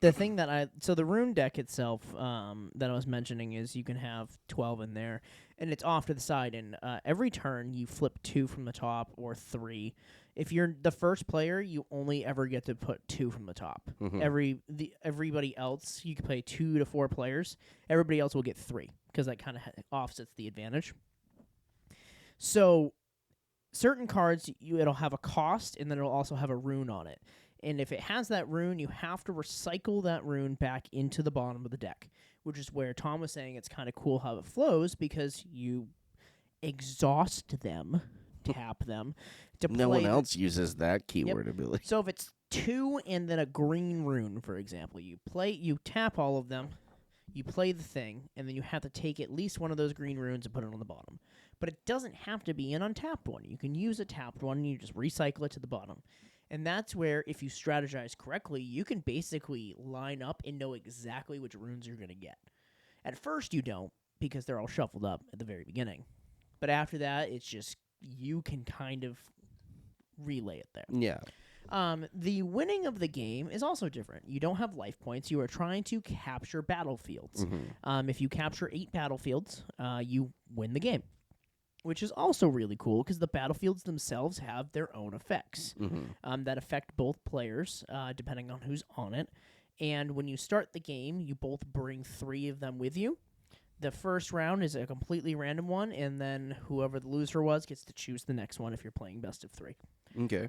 [SPEAKER 2] The thing that the rune deck itself that I was mentioning is you can have 12 in there, and it's off to the side, and every turn you flip 2 from the top or 3. If you're the first player, you only ever get to put 2 from the top. Everybody else, you can play 2 to 4 players. Everybody else will get 3 because that kind of offsets the advantage. So certain cards, it'll have a cost, and then it'll also have a rune on it. And if it has that rune, you have to recycle that rune back into the bottom of the deck, which is where Tom was saying it's kind of cool how it flows because you exhaust them, tap them.
[SPEAKER 1] No one else uses that keyword ability.
[SPEAKER 2] So if it's 2 and then a green rune, for example, you tap all of them, you play the thing, and then you have to take at least one of those green runes and put it on the bottom. But it doesn't have to be an untapped one. You can use a tapped one, and you just recycle it to the bottom. And that's where, if you strategize correctly, you can basically line up and know exactly which runes you're going to get. At first, you don't, because they're all shuffled up at the very beginning. But after that, it's just, you can kind of relay it there.
[SPEAKER 1] Yeah.
[SPEAKER 2] The winning of the game is also different. You don't have life points. You are trying to capture battlefields. If you capture 8 battlefields, you win the game. Which is also really cool because the battlefields themselves have their own effects that affect both players, depending on who's on it. And when you start the game, you both bring 3 of them with you. The first round is a completely random one, and then whoever the loser was gets to choose the next one if you're playing best of 3.
[SPEAKER 1] Okay.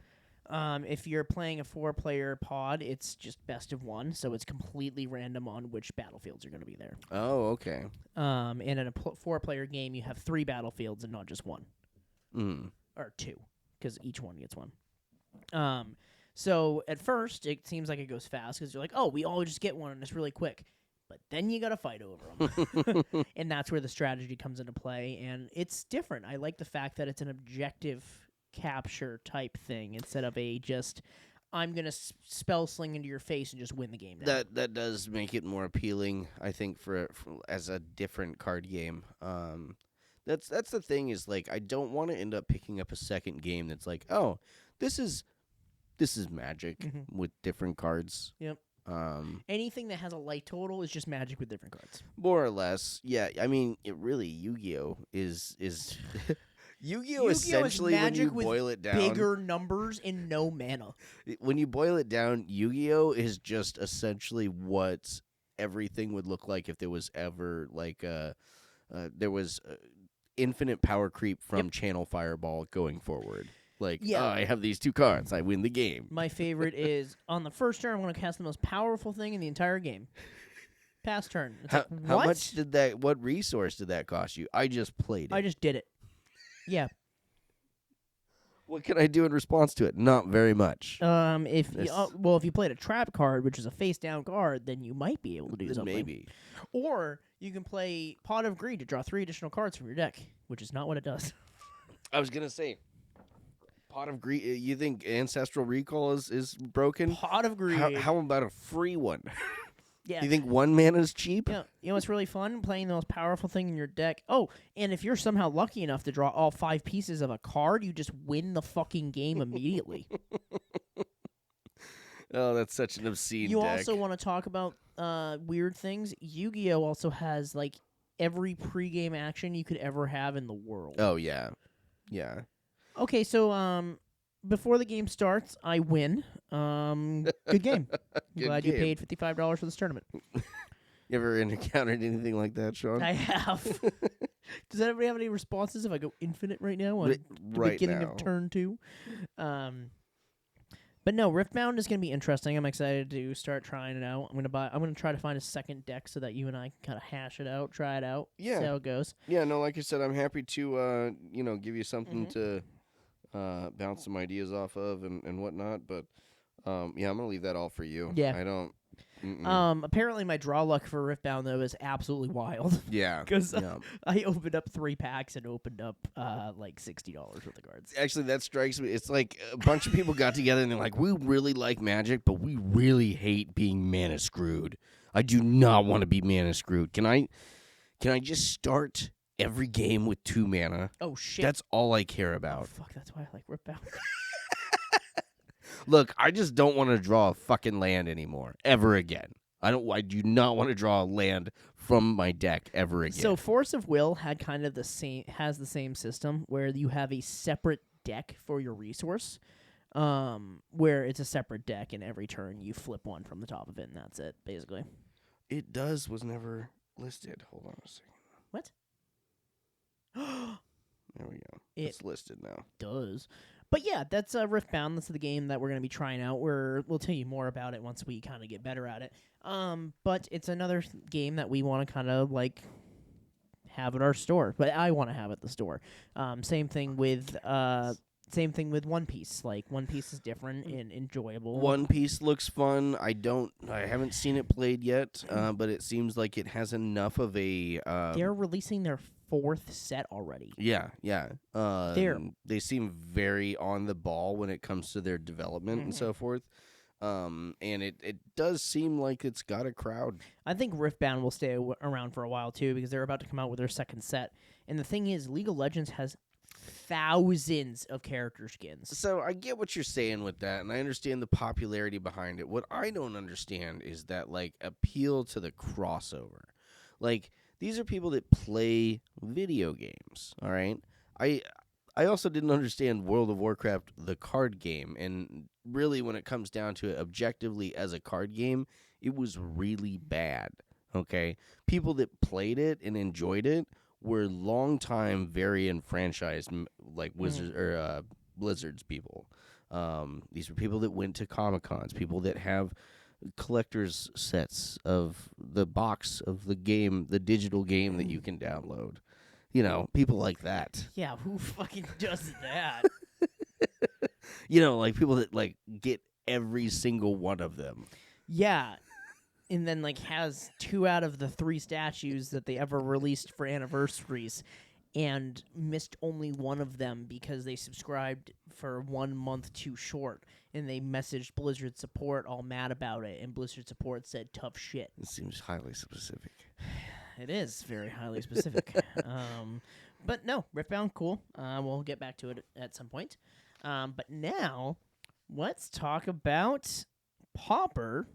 [SPEAKER 2] If you're playing a 4-player pod, it's just best of 1, so it's completely random on which battlefields are going to be there.
[SPEAKER 1] Oh, okay.
[SPEAKER 2] And in a 4-player game, you have 3 battlefields and not just 1. Or 2, because each one gets 1. So at first, it seems like it goes fast, because you're like, oh, we all just get one, and it's really quick. But then you got to fight over them. And that's where the strategy comes into play, and it's different. I like the fact that it's an objective capture type thing instead of a just I'm gonna spell sling into your face and just win the game now.
[SPEAKER 1] That does make it more appealing, I think, for as a different card game. That's the thing is, like, I don't want to end up picking up a second game that's like, oh, this is Magic with different cards.
[SPEAKER 2] Yep. Anything that has a light total is just Magic with different cards.
[SPEAKER 1] More or less, yeah. I mean, it really Yu-Gi-Oh is Yu-Gi-Oh essentially,
[SPEAKER 2] is Magic
[SPEAKER 1] when you boil it down,
[SPEAKER 2] bigger numbers and no mana.
[SPEAKER 1] When you boil it down, Yu-Gi-Oh is just essentially what everything would look like if there was ever like there was infinite power creep from Channel Fireball going forward. Like, I have these 2 cards, I win the game.
[SPEAKER 2] My favorite is on the first turn, I'm going to cast the most powerful thing in the entire game. Pass turn. It's
[SPEAKER 1] how much did that? What resource did that cost you? I just played it.
[SPEAKER 2] I just did it. Yeah.
[SPEAKER 1] What can I do in response to it? Not very much.
[SPEAKER 2] If you played a trap card, which is a face down card, then you might be able to do something.
[SPEAKER 1] Maybe.
[SPEAKER 2] Or you can play Pot of Greed to draw 3 additional cards from your deck, which is not what it does.
[SPEAKER 1] I was gonna say, Pot of Greed. You think Ancestral Recall is broken?
[SPEAKER 2] Pot of Greed.
[SPEAKER 1] How about a free one?
[SPEAKER 2] Yeah.
[SPEAKER 1] You think 1 mana is cheap?
[SPEAKER 2] Yeah. You know what's really fun? Playing the most powerful thing in your deck. Oh, and if you're somehow lucky enough to draw all 5 pieces of a card, you just win the fucking game immediately.
[SPEAKER 1] Oh, that's such an obscene
[SPEAKER 2] You
[SPEAKER 1] deck.
[SPEAKER 2] also want to talk about weird things? Yu-Gi-Oh! Also has, like, every pregame action you could ever have in the world.
[SPEAKER 1] Oh, yeah. Yeah.
[SPEAKER 2] Okay, so before the game starts, I win. Good game. Glad you paid $55 for this tournament.
[SPEAKER 1] You ever encountered anything like that, Sean?
[SPEAKER 2] I have. Does anybody have any responses if I go infinite right now on the beginning of turn 2? But no, Riftbound is going to be interesting. I'm excited to start trying it out. I'm going to try to find a second deck so that you and I can kind of hash it out, try it out, see how it goes.
[SPEAKER 1] Yeah, no, like I said, I'm happy to give you something to bounce some ideas off of and whatnot. But I'm gonna leave that all for you.
[SPEAKER 2] Yeah,
[SPEAKER 1] I don't.
[SPEAKER 2] Apparently my draw luck for Riftbound though is absolutely wild.
[SPEAKER 1] Yeah,
[SPEAKER 2] because I opened up 3 packs and opened up like $60 worth of cards.
[SPEAKER 1] Actually, that strikes me. It's like a bunch of people got together and they're like, "We really like Magic, but we really hate being mana screwed." I do not want to be mana screwed. Can I just start every game with 2 mana?
[SPEAKER 2] Oh shit.
[SPEAKER 1] That's all I care
[SPEAKER 2] Oh
[SPEAKER 1] about.
[SPEAKER 2] fuck, that's why I like Rip Bound.
[SPEAKER 1] Look, I just don't want to draw a fucking land anymore ever again. I do not want to draw a land from my deck ever again.
[SPEAKER 2] So Force of Will has the same system where you have a separate deck for your resource, where it's a separate deck, and every turn you flip one from the top of it, and that's it, basically.
[SPEAKER 1] It was never listed. Hold on a second.
[SPEAKER 2] What?
[SPEAKER 1] There we go. It's listed now.
[SPEAKER 2] Does. But yeah, that's Riftbound. That's the game that we're going to be trying out. We'll tell you more about it once we kind of get better at it. But it's another game that we want to kind of like have at our store. But I want to have at the store. Same thing with One Piece. Like One Piece is different and enjoyable.
[SPEAKER 1] One Piece looks fun. I haven't seen it played yet, but it seems like it has enough of a.
[SPEAKER 2] They're releasing their 4th set already.
[SPEAKER 1] Yeah. They seem very on the ball when it comes to their development and so forth. And it does seem like it's got a crowd.
[SPEAKER 2] I think Riftbound will stay around for a while too, because they're about to come out with their 2nd set. And the thing is, League of Legends has thousands of character skins.
[SPEAKER 1] So I get what you're saying with that, and I understand the popularity behind it. What I don't understand is that like appeal to the crossover. Like, these are people that play video games, all right? I also didn't understand World of Warcraft, the card game, and really when it comes down to it, objectively as a card game, it was really bad, okay? People that played it and enjoyed it were longtime Varian franchise, like Blizzard's people. These were people that went to Comic-Cons, people that have collector's sets of the box of the game, the digital game that you can download. You know, people like that.
[SPEAKER 2] Yeah, who fucking does that?
[SPEAKER 1] You know, like people that like get every single one of them.
[SPEAKER 2] Yeah. And then like has 2 out of the 3 statues that they ever released for anniversaries, and missed only one of them because they subscribed for 1 month too short, and they messaged Blizzard support all mad about it, and Blizzard support said tough shit.
[SPEAKER 1] It seems highly specific.
[SPEAKER 2] It is very highly specific. But no, Riftbound, cool. We'll get back to it at some point. But now, let's talk about Pauper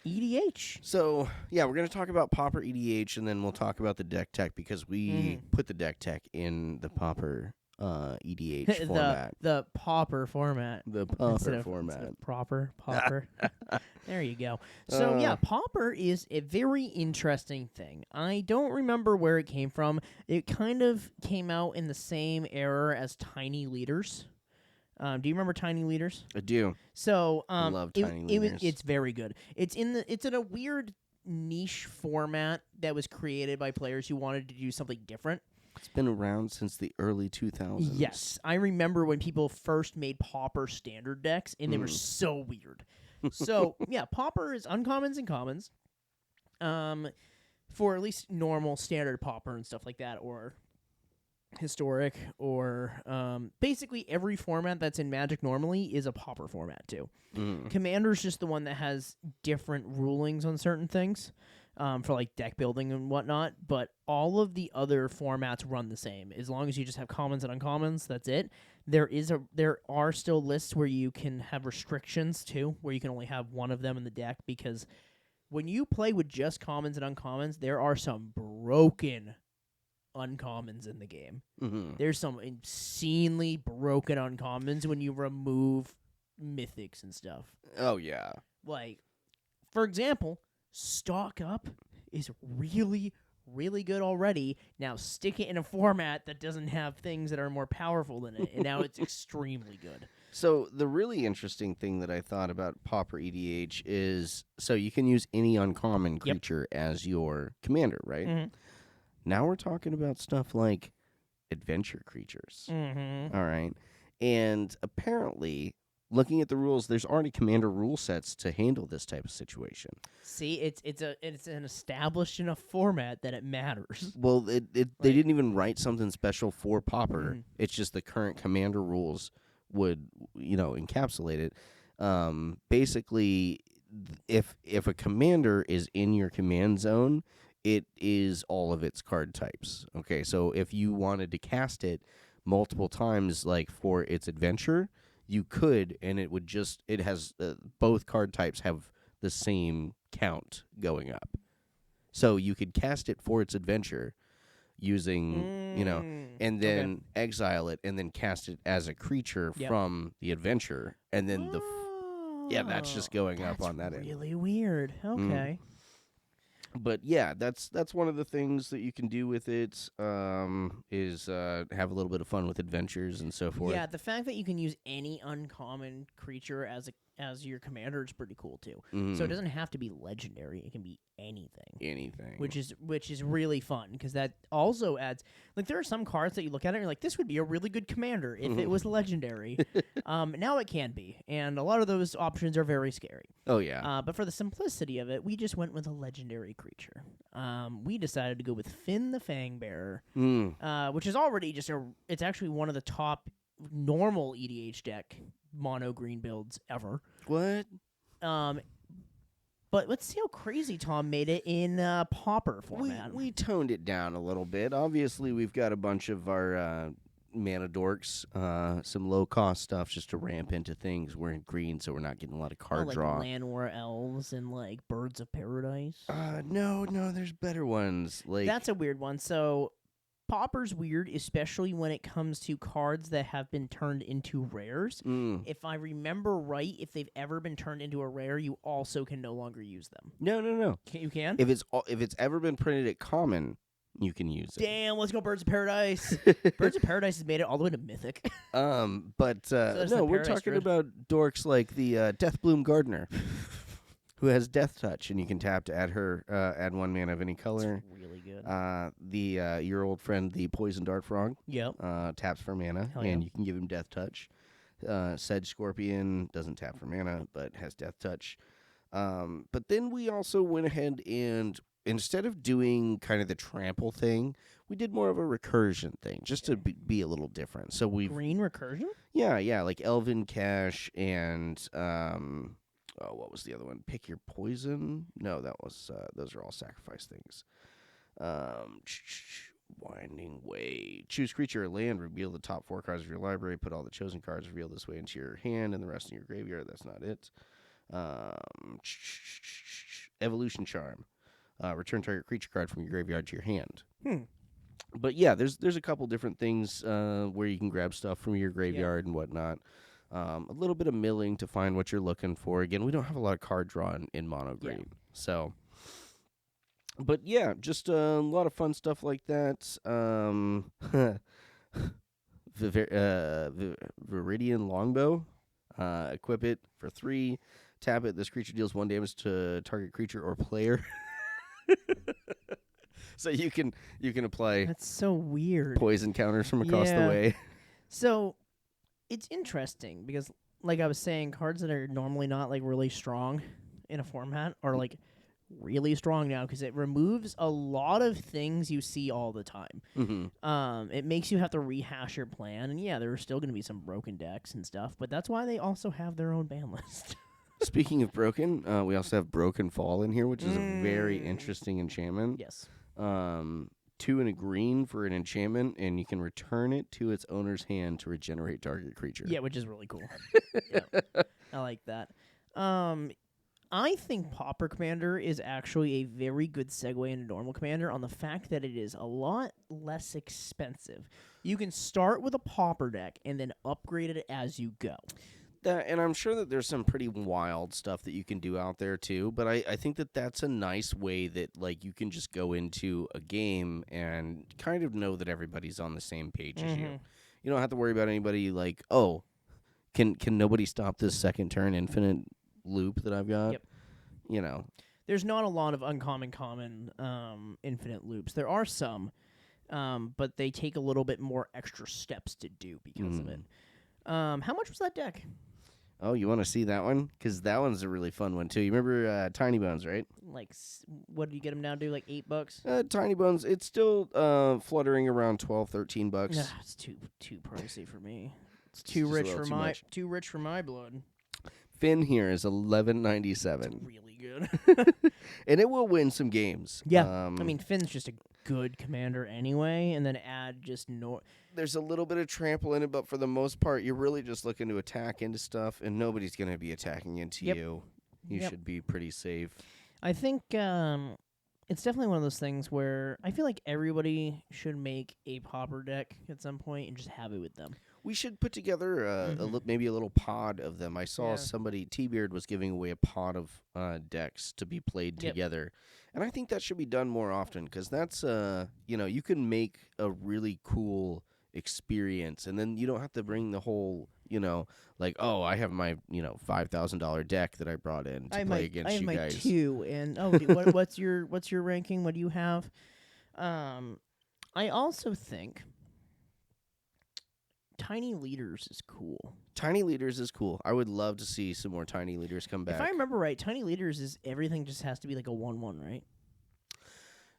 [SPEAKER 2] EDH.
[SPEAKER 1] So, yeah, we're going to talk about Pauper EDH, and then we'll talk about the deck tech, because we put the deck tech in the Pauper EDH format.
[SPEAKER 2] The Pauper format.
[SPEAKER 1] The Pauper format.
[SPEAKER 2] Instead of Pauper. There you go. So, yeah, Pauper is a very interesting thing. I don't remember where it came from. It kind of came out in the same era as Tiny Leaders. Do you remember Tiny Leaders?
[SPEAKER 1] I do.
[SPEAKER 2] So,
[SPEAKER 1] I love Tiny Leaders.
[SPEAKER 2] It's very good. It's in a weird niche format that was created by players who wanted to do something different.
[SPEAKER 1] It's been around since the early 2000s.
[SPEAKER 2] Yes, I remember when people first made Pauper standard decks, and they were so weird. So, yeah, Pauper is uncommons and commons, for at least normal standard Pauper and stuff like that, or historic, or basically every format that's in Magic normally is a Pauper format too. Commander's just the one that has different rulings on certain things, for like deck building and whatnot, but all of the other formats run the same. As long as you just have commons and uncommons, that's it. There are still lists where you can have restrictions too, where you can only have one of them in the deck, because when you play with just commons and uncommons, there are some broken uncommons in the game. There's some insanely broken uncommons when you remove mythics and stuff.
[SPEAKER 1] Oh, yeah.
[SPEAKER 2] Like, for example, Stock Up is really, really good already. Now stick it in a format that doesn't have things that are more powerful than it, and now it's extremely good.
[SPEAKER 1] So the really interesting thing that I thought about Pauper EDH is, so you can use any uncommon creature as your commander, right? Now we're talking about stuff like adventure creatures. All right. And apparently, looking at the rules, there's already commander rule sets to handle this type of situation.
[SPEAKER 2] See, it's an established enough format that it matters.
[SPEAKER 1] Well, they didn't even write something special for Pauper. It's just the current commander rules would, encapsulate it. Basically, if a commander is in your command zone, it is all of its card types. Okay, so if you wanted to cast it multiple times, like for its adventure, you could, and it has both card types have the same count going up. So you could cast it for its adventure using, and then exile it and then cast it as a creature from the adventure, and then that's just going up on that end.
[SPEAKER 2] That's really weird. Okay.
[SPEAKER 1] But yeah, that's one of the things that you can do with it, is have a little bit of fun with adventures and so forth.
[SPEAKER 2] Yeah, the fact that you can use any uncommon creature as your commander is pretty cool too. So it doesn't have to be legendary; it can be anything, which is really fun because that also adds. Like there are some cards that you look at it and you're like, this would be a really good commander if it was legendary. Now it can be, and a lot of those options are very scary.
[SPEAKER 1] Oh yeah.
[SPEAKER 2] But for the simplicity of it, we just went with a legendary creature. We decided to go with Finn the Fangbearer, which is already it's actually one of the top normal EDH deck mono green builds ever.
[SPEAKER 1] What?
[SPEAKER 2] But let's see how crazy Tom made it in Pauper format.
[SPEAKER 1] We toned it down a little bit. Obviously, we've got a bunch of our mana dorks, some low-cost stuff just to ramp into things. We're in green, so we're not getting a lot of card draw.
[SPEAKER 2] Like Llanowar Elves and like Birds of Paradise?
[SPEAKER 1] No, there's better ones.
[SPEAKER 2] That's a weird one. So Pauper's weird, especially when it comes to cards that have been turned into rares. If I remember right, if they've ever been turned into a rare, you also can no longer use them.
[SPEAKER 1] No.
[SPEAKER 2] You can?
[SPEAKER 1] If it's ever been printed at common, you can use it.
[SPEAKER 2] Damn, let's go Birds of Paradise. Birds of Paradise has made it all the way to Mythic.
[SPEAKER 1] But no, we're talking about dorks like the Deathbloom Gardener, who has Death Touch, and you can tap to add 1 mana of any color.
[SPEAKER 2] That's really good.
[SPEAKER 1] Your old friend, the Poison Dart Frog, taps for mana, and you can give him Death Touch. Sedge Scorpion doesn't tap for mana, but has Death Touch. But then we also went ahead and, instead of doing kind of the trample thing, we did more of a recursion thing, just to be a little different. So
[SPEAKER 2] Green recursion?
[SPEAKER 1] Yeah, like Elven Cache and what was the other one? Pick Your Poison? No, that was those are all sacrifice things. Winding Way. Choose creature or land, reveal the top 4 cards of your library, put all the chosen cards revealed this way into your hand and the rest in your graveyard. That's not it. Evolution Charm. Return target creature card from your graveyard to your hand. But yeah, there's a couple different things where you can grab stuff from your graveyard and whatnot. A little bit of milling to find what you're looking for. Again, we don't have a lot of card draw in mono green, so. But yeah, just a lot of fun stuff like that. Viridian Longbow. Equip it for 3. Tap it. This creature deals 1 damage to target creature or player. So you can apply.
[SPEAKER 2] That's so weird.
[SPEAKER 1] Poison counters from across the way.
[SPEAKER 2] So it's interesting because, like I was saying, cards that are normally not like really strong in a format are like really strong now because it removes a lot of things you see all the time. It makes you have to rehash your plan, and there are still going to be some broken decks and stuff, but that's why they also have their own ban list.
[SPEAKER 1] Speaking of broken, we also have Broken Fall in here, which is a very interesting enchantment.
[SPEAKER 2] Yes.
[SPEAKER 1] 2 and a green for an enchantment, and you can return it to its owner's hand to regenerate target creature.
[SPEAKER 2] Yeah, which is really cool. I like that. I think Pauper Commander is actually a very good segue into Normal Commander on the fact that it is a lot less expensive. You can start with a Pauper deck and then upgrade it as you go.
[SPEAKER 1] And I'm sure that there's some pretty wild stuff that you can do out there too, but I think that that's a nice way that like you can just go into a game and kind of know that everybody's on the same page as you. You don't have to worry about anybody like, oh, can nobody stop this second turn infinite loop that I've got?
[SPEAKER 2] Yep.
[SPEAKER 1] You know.
[SPEAKER 2] There's not a lot of uncommon infinite loops. There are some, but they take a little bit more extra steps to do because of it. How much was that deck?
[SPEAKER 1] Oh, you want to see that one? Because that one's a really fun one, too. You remember Tiny Bones, right?
[SPEAKER 2] Like, what did you get them down to? Like $8?
[SPEAKER 1] Tiny Bones, it's still fluttering around $12, $13.
[SPEAKER 2] Nah, it's too pricey for me. It's too rich for my blood.
[SPEAKER 1] Finn here is
[SPEAKER 2] It's
[SPEAKER 1] $11.97,
[SPEAKER 2] really good.
[SPEAKER 1] and it will win some games.
[SPEAKER 2] Yeah, I mean, Finn's just a good commander anyway, and then add just
[SPEAKER 1] there's a little bit of trample in it, but for the most part, you're really just looking to attack into stuff, and nobody's going to be attacking into you. You should be pretty safe.
[SPEAKER 2] I think it's definitely one of those things where I feel like everybody should make a pauper deck at some point and just have it with them.
[SPEAKER 1] We should put together maybe a little pod of them. I saw somebody, T-Beard, was giving away a pod of decks to be played together. And I think that should be done more often because that's, you can make a really cool experience. And then you don't have to bring the whole, I have my, $5,000 deck that I brought in to play against you guys.
[SPEAKER 2] I have my 2, and what's your ranking? What do you have? I also think Tiny Leaders is cool.
[SPEAKER 1] Tiny Leaders is cool. I would love to see some more Tiny Leaders come back.
[SPEAKER 2] If I remember right, Tiny Leaders is everything just has to be like a 1/1, right?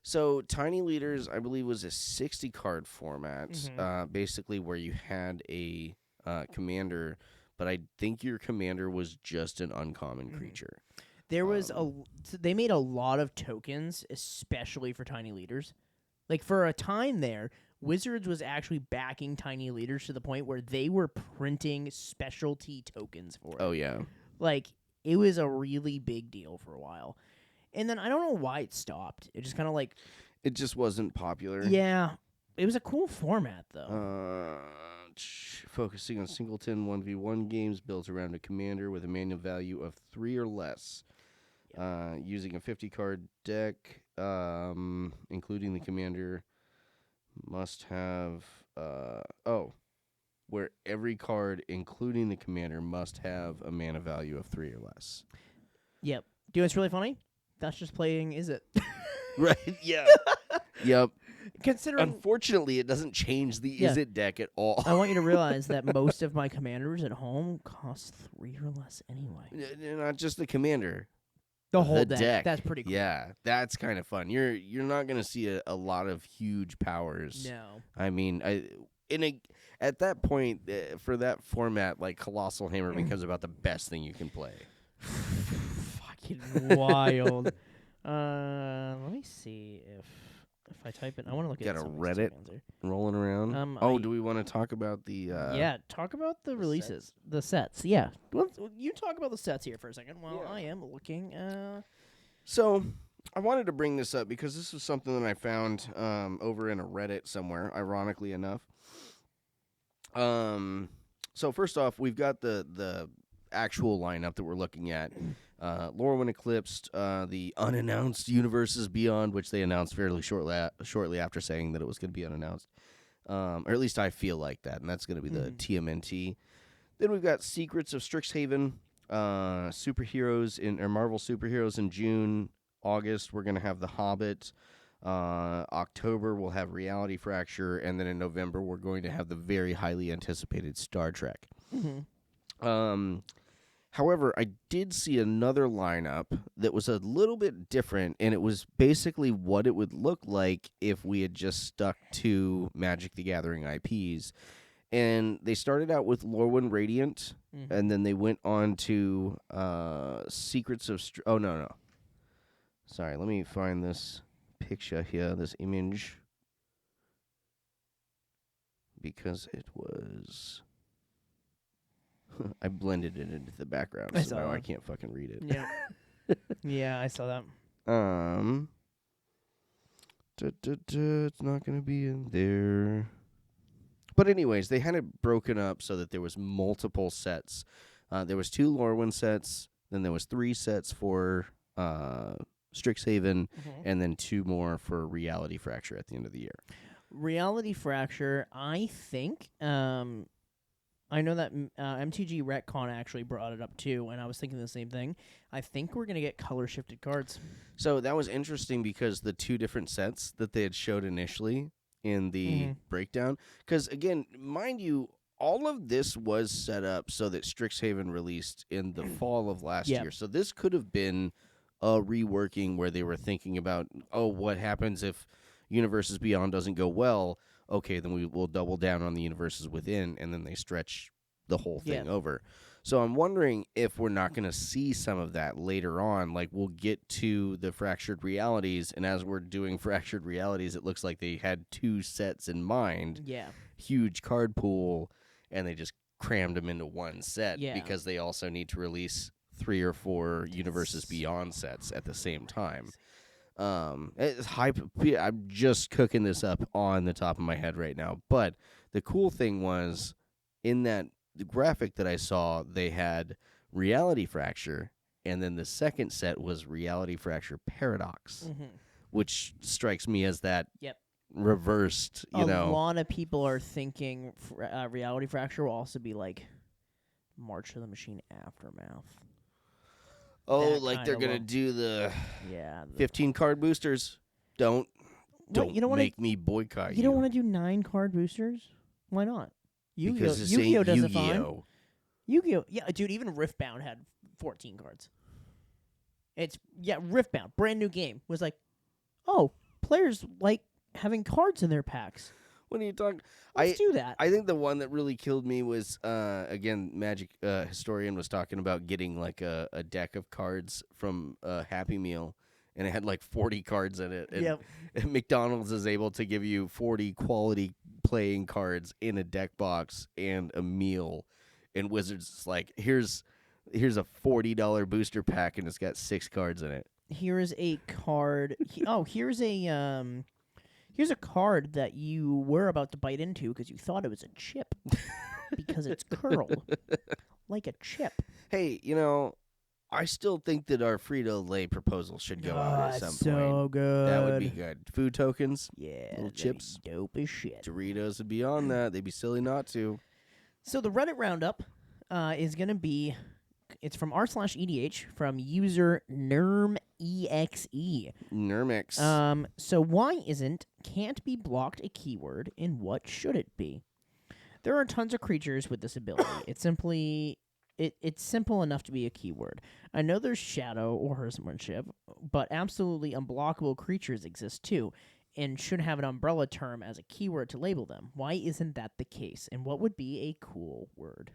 [SPEAKER 1] So Tiny Leaders, I believe, was a 60-card format, basically where you had a commander, but I think your commander was just an uncommon creature.
[SPEAKER 2] There was they made a lot of tokens, especially for Tiny Leaders. Like for a time there, Wizards was actually backing Tiny Leaders to the point where they were printing specialty tokens for it.
[SPEAKER 1] Oh, yeah.
[SPEAKER 2] Like, it was a really big deal for a while. And then I don't know why it stopped. It just kind of like...
[SPEAKER 1] It just wasn't popular.
[SPEAKER 2] Yeah. It was a cool format, though.
[SPEAKER 1] Focusing on singleton 1v1 games built around a commander with a manual value of 3 or less. Yep. Using a 50-card deck, including the commander... must have where every card, including the commander, must have a mana value of 3 or less.
[SPEAKER 2] Yep. Do you know what's really funny? That's just playing Is It.
[SPEAKER 1] Right, yeah. Yep.
[SPEAKER 2] Considering,
[SPEAKER 1] unfortunately, it doesn't change the Is It deck at all.
[SPEAKER 2] I want you to realize that most of my commanders at home cost 3 or less anyway.
[SPEAKER 1] Not just the commander.
[SPEAKER 2] The whole
[SPEAKER 1] deck.
[SPEAKER 2] That's pretty cool.
[SPEAKER 1] Yeah, that's kind of fun. You're not going to see a lot of huge powers.
[SPEAKER 2] No.
[SPEAKER 1] I mean, at that point, for that format, like Colossal Hammer becomes about the best thing you can play.
[SPEAKER 2] Fucking wild. Let me see if I type in. I want to look
[SPEAKER 1] Got
[SPEAKER 2] at
[SPEAKER 1] a
[SPEAKER 2] some
[SPEAKER 1] Reddit rolling around. Do we want to talk about the?
[SPEAKER 2] Talk about the releases, the sets. Yeah, well, you talk about the sets here for a second while I am looking.
[SPEAKER 1] So I wanted to bring this up because this was something that I found over in a Reddit somewhere. Ironically enough. So first off, we've got the actual lineup that we're looking at. Lorwyn Eclipsed, the unannounced Universes Beyond, which they announced fairly shortly after saying that it was going to be unannounced. Or at least I feel like that, and that's going to be the TMNT. Then we've got Secrets of Strixhaven, superheroes Marvel superheroes in June. August, we're going to have The Hobbit. October, we'll have Reality Fracture, and then in November, we're going to have the very highly anticipated Star Trek. However, I did see another lineup that was a little bit different, and it was basically what it would look like if we had just stuck to Magic the Gathering IPs. And they started out with Lorwyn Radiant, and then they went on to Secrets of... no. Sorry, let me find this picture here, this image, because it was... I blended it into the background, so now I can't fucking read it.
[SPEAKER 2] Yeah. Yeah, I saw that.
[SPEAKER 1] It's not going to be in there. But anyways, they had it broken up so that there was multiple sets. There was 2 Lorwyn sets, then there was 3 sets for Strixhaven, and then 2 more for Reality Fracture at the end of the year.
[SPEAKER 2] Reality Fracture, I think... I know that MTG Retcon actually brought it up too, and I was thinking the same thing. I think we're going to get color-shifted cards.
[SPEAKER 1] So that was interesting because the 2 different sets that they had showed initially in the breakdown, because again, mind you, all of this was set up so that Strixhaven released in the fall of last year. So this could have been a reworking where they were thinking about, what happens if Universes Beyond doesn't go well? Okay, then we will double down on the Universes Within, and then they stretch the whole thing over. So I'm wondering if we're not going to see some of that later on. Like, we'll get to the fractured realities, and as we're doing fractured realities, it looks like they had 2 sets in mind.
[SPEAKER 2] Yeah.
[SPEAKER 1] Huge card pool, and they just crammed them into one set
[SPEAKER 2] Yeah.
[SPEAKER 1] because they also need to release 3 or 4 Universes Beyond sets at the same time. It's hype. I'm just cooking this up on the top of my head right now. But the cool thing was, in that the graphic that I saw, they had Reality Fracture, and then the second set was Reality Fracture Paradox, which strikes me as that reversed,
[SPEAKER 2] A lot of people are thinking Reality Fracture will also be like March of the Machine Aftermath.
[SPEAKER 1] Oh,
[SPEAKER 2] That
[SPEAKER 1] like they're
[SPEAKER 2] kinda
[SPEAKER 1] going to do the
[SPEAKER 2] Yeah.
[SPEAKER 1] 15 card boosters. Don't
[SPEAKER 2] you don't wanna-
[SPEAKER 1] make me boycott you.
[SPEAKER 2] You don't want to do 9 card boosters? Why not?
[SPEAKER 1] Because this
[SPEAKER 2] Yu-Gi-Oh
[SPEAKER 1] ain't
[SPEAKER 2] does it fine.
[SPEAKER 1] Yu-Gi-Oh.
[SPEAKER 2] Yu-Gi-Oh, yeah, dude. Even Riftbound had 14 cards. Riftbound, brand new game, was like, oh, players like having cards in their packs.
[SPEAKER 1] What are you talking?
[SPEAKER 2] Let's do that.
[SPEAKER 1] I think the one that really killed me was again, Magic Historian was talking about getting like a deck of cards from Happy Meal, and it had like 40 cards in it. And, and McDonald's is able to give you 40 quality playing cards in a deck box and a meal, and Wizards is like, here's a $40 booster pack, and it's got 6 cards in it.
[SPEAKER 2] Here is a card. Here's a card that you were about to bite into because you thought it was a chip because it's curled like a chip.
[SPEAKER 1] Hey, I still think that our Frito-Lay proposal should go out at some point.
[SPEAKER 2] So good.
[SPEAKER 1] That would be good. Food tokens,
[SPEAKER 2] Yeah,
[SPEAKER 1] little chips,
[SPEAKER 2] dope as shit.
[SPEAKER 1] Doritos would be on that. They'd be silly not to.
[SPEAKER 2] So the Reddit roundup is gonna be. It's from r/EDH from user NermExe.
[SPEAKER 1] Nermix.
[SPEAKER 2] So why isn't can't be blocked a keyword, and what should it be? There are tons of creatures with this ability. It's simple enough to be a keyword. I know there's shadow or horsemanship, but absolutely unblockable creatures exist too, and should have an umbrella term as a keyword to label them. Why isn't that the case? And what would be a cool word?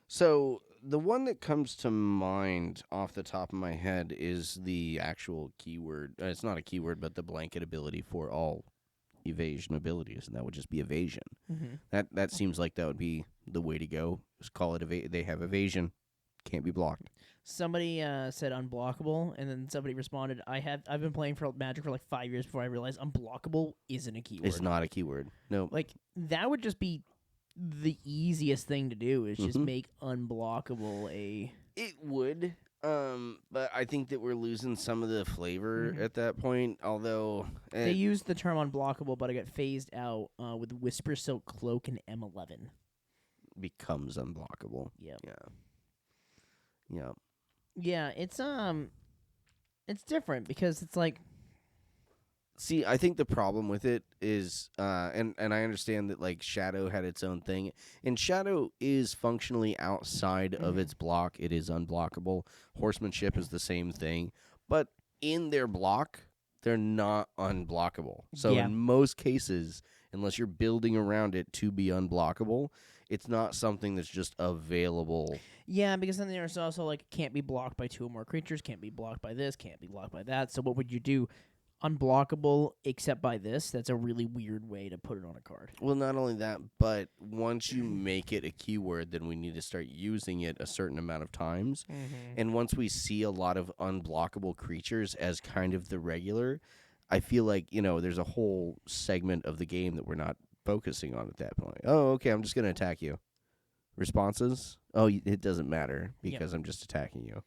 [SPEAKER 1] So the one that comes to mind off the top of my head is the actual keyword. It's not a keyword, but the blanket ability for all evasion abilities, and that would just be evasion. That seems like that would be the way to go. Just call it they have evasion, can't be blocked.
[SPEAKER 2] Somebody said unblockable, and then somebody responded, I've been playing for Magic for like 5 years before I realized unblockable isn't a keyword.
[SPEAKER 1] It's not a keyword. No.
[SPEAKER 2] Like, that would just be the easiest thing to do, is just make unblockable a...
[SPEAKER 1] It would, but I think that we're losing some of the flavor at that point, although...
[SPEAKER 2] They used the term unblockable, but it got phased out with Whisper Silk Cloak and M11.
[SPEAKER 1] Becomes unblockable.
[SPEAKER 2] Yep.
[SPEAKER 1] Yeah.
[SPEAKER 2] Yeah, it's different because it's like...
[SPEAKER 1] See, I think the problem with it is, and I understand that, like, Shadow had its own thing, and Shadow is functionally outside of its block. It is unblockable. Horsemanship is the same thing, but in their block, they're not unblockable. So in most cases, unless you're building around it to be unblockable, it's not something that's just available.
[SPEAKER 2] Yeah, because then there's also, like, can't be blocked by 2 or more creatures, can't be blocked by this, can't be blocked by that. So what would you do? Unblockable except by this? That's a really weird way to put it on a card.
[SPEAKER 1] Well, not only that, but once you make it a keyword, then we need to start using it a certain amount of times. And once we see a lot of unblockable creatures as kind of the regular, I feel like, there's a whole segment of the game that we're not focusing on at that point. Oh, okay, I'm just going to attack you. Responses? Oh, it doesn't matter because I'm just attacking you.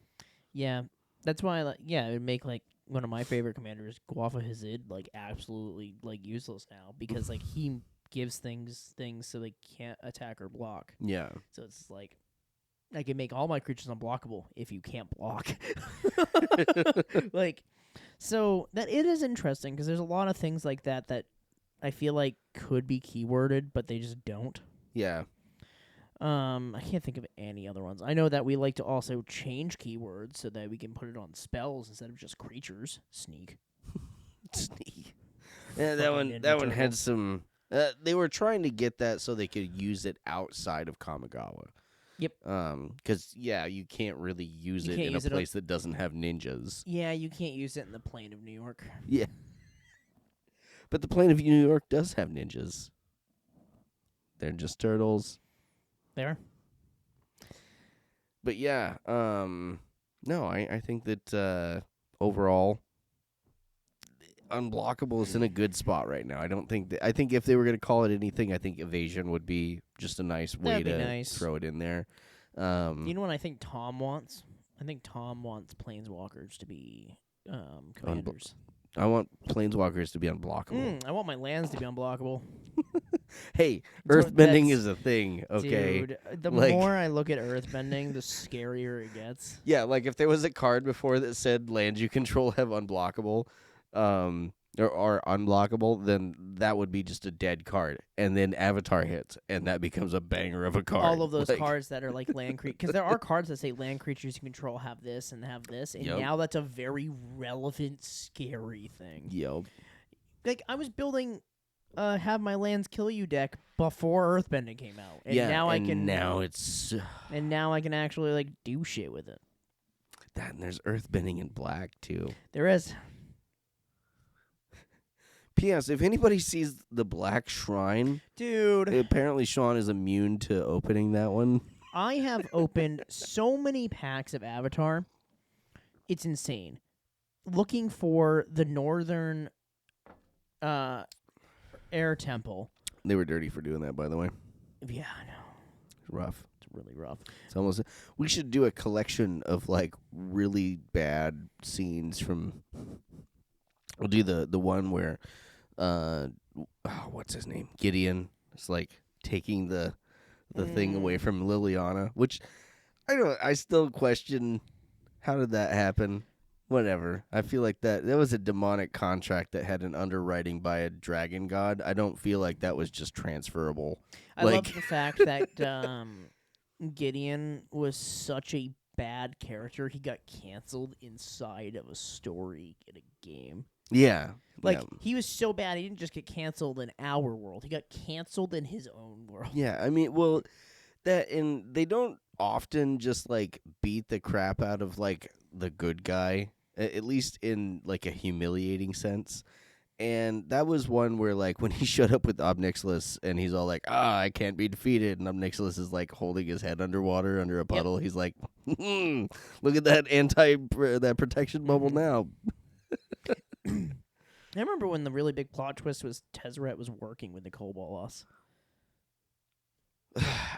[SPEAKER 2] Yeah, that's why, it would make, one of my favorite commanders, Guafa Hazid, absolutely, useless now, because, he gives things so they can't attack or block.
[SPEAKER 1] Yeah.
[SPEAKER 2] So it's I can make all my creatures unblockable if you can't block. So that it is interesting, because there's a lot of things like that I feel like could be keyworded, but they just don't.
[SPEAKER 1] Yeah.
[SPEAKER 2] I can't think of any other ones. I know that we like to also change keywords so that we can put it on spells instead of just creatures. Sneak.
[SPEAKER 1] Sneak. Yeah, that one had some They were trying to get that so they could use it outside of Kamigawa.
[SPEAKER 2] Yep.
[SPEAKER 1] Because you can't really use it in a place that doesn't have ninjas.
[SPEAKER 2] Yeah, you can't use it in the plane of New York.
[SPEAKER 1] Yeah. But the plane of New York does have ninjas. They're just turtles.
[SPEAKER 2] They are.
[SPEAKER 1] But yeah, no, I think that overall, Unblockable is in a good spot right now. I think if they were going to call it anything, I think Evasion would be just a nice way to throw it in there.
[SPEAKER 2] You know what I think Tom wants? I think Tom wants Planeswalkers to be commanders.
[SPEAKER 1] I want Planeswalkers to be unblockable.
[SPEAKER 2] I want my lands to be unblockable.
[SPEAKER 1] Hey, earthbending is a thing, okay?
[SPEAKER 2] Dude, the more I look at earthbending, the scarier it gets.
[SPEAKER 1] Yeah, like if there was a card before that said lands you control have unblockable, or unblockable, then that would be just a dead card. And then Avatar hits, and that becomes a banger of a card.
[SPEAKER 2] All of those cards that are like land creatures, because there are cards that say land creatures you control have this and have this, and now that's a very relevant, scary thing.
[SPEAKER 1] Yep.
[SPEAKER 2] Like I was building have my lands kill you deck before Earthbending came out. And now I can actually like do shit with it.
[SPEAKER 1] That and there's Earthbending in black too.
[SPEAKER 2] There is.
[SPEAKER 1] P.S. If anybody sees the Black Shrine,
[SPEAKER 2] dude,
[SPEAKER 1] apparently Sean is immune to opening that one.
[SPEAKER 2] I have opened so many packs of Avatar. It's insane. Looking for the northern air temple.
[SPEAKER 1] They were dirty for doing that, by the way.
[SPEAKER 2] Yeah, I know.
[SPEAKER 1] It's rough.
[SPEAKER 2] It's really rough.
[SPEAKER 1] It's almost. We should do a collection of like really bad scenes from. We'll do the one where, what's his name? Gideon. It's like taking the thing away from Liliana, which I still question. How did that happen? Whatever. I feel like that was a demonic contract that had an underwriting by a dragon god. I don't feel like that was just transferable.
[SPEAKER 2] I love the fact that Gideon was such a bad character. He got canceled inside of a story in a game.
[SPEAKER 1] Yeah.
[SPEAKER 2] He was so bad, he didn't just get canceled in our world. He got canceled in his own world.
[SPEAKER 1] Yeah, I mean, well, and they don't often just, like, beat the crap out of, like, the good guy, at least in, like, a humiliating sense. And that was one where, like, when he showed up with Obnixilis, and he's all like, I can't be defeated, and Obnixilis is, like, holding his head underwater under a puddle. Yep. He's like, look at that that protection bubble now.
[SPEAKER 2] I remember when the really big plot twist was Tezzeret was working with the Kobolas.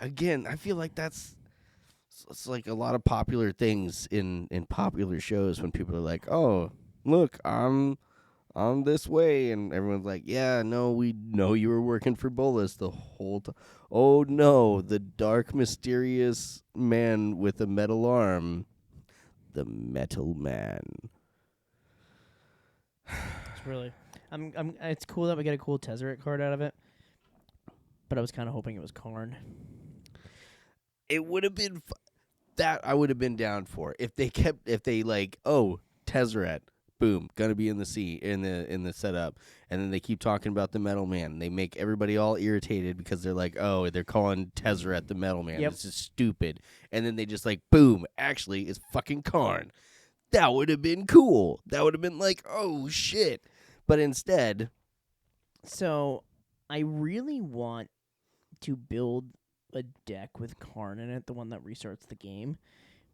[SPEAKER 1] Again, I feel like it's like a lot of popular things in popular shows when people are like, oh, look, I'm this way, and everyone's like, yeah, no, we know you were working for Bolas the whole time. Oh no, the dark, mysterious man with a metal arm, the Metal Man.
[SPEAKER 2] It's really, it's cool that we get a cool Tezzeret card out of it, but I was kind of hoping it was Karn.
[SPEAKER 1] It would have been that I would have been down for if they like, oh, Tezzeret, boom, gonna be in the in the setup, and then they keep talking about the Metal Man. They make everybody all irritated because they're like, oh, they're calling Tezzeret the Metal Man. Yep. This is stupid. And then they just like, boom, actually, it's fucking Karn. That would have been cool. That would have been like, oh, shit. But instead...
[SPEAKER 2] So, I really want to build a deck with Karn in it, the one that restarts the game,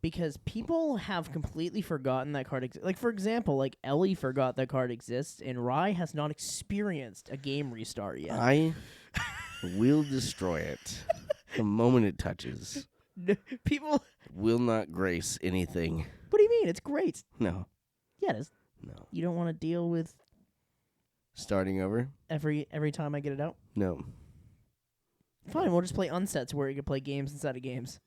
[SPEAKER 2] because people have completely forgotten that card exists. Like, for example, like Ellie forgot that card exists, and Rai has not experienced a game restart yet.
[SPEAKER 1] I will destroy it the moment it touches.
[SPEAKER 2] People
[SPEAKER 1] will not grace anything.
[SPEAKER 2] What do you mean? It's great.
[SPEAKER 1] No.
[SPEAKER 2] Yeah, it is.
[SPEAKER 1] No.
[SPEAKER 2] You don't want to deal with
[SPEAKER 1] starting over
[SPEAKER 2] every time I get it out?
[SPEAKER 1] No.
[SPEAKER 2] Fine, we'll just play unsets where you can play games inside of games.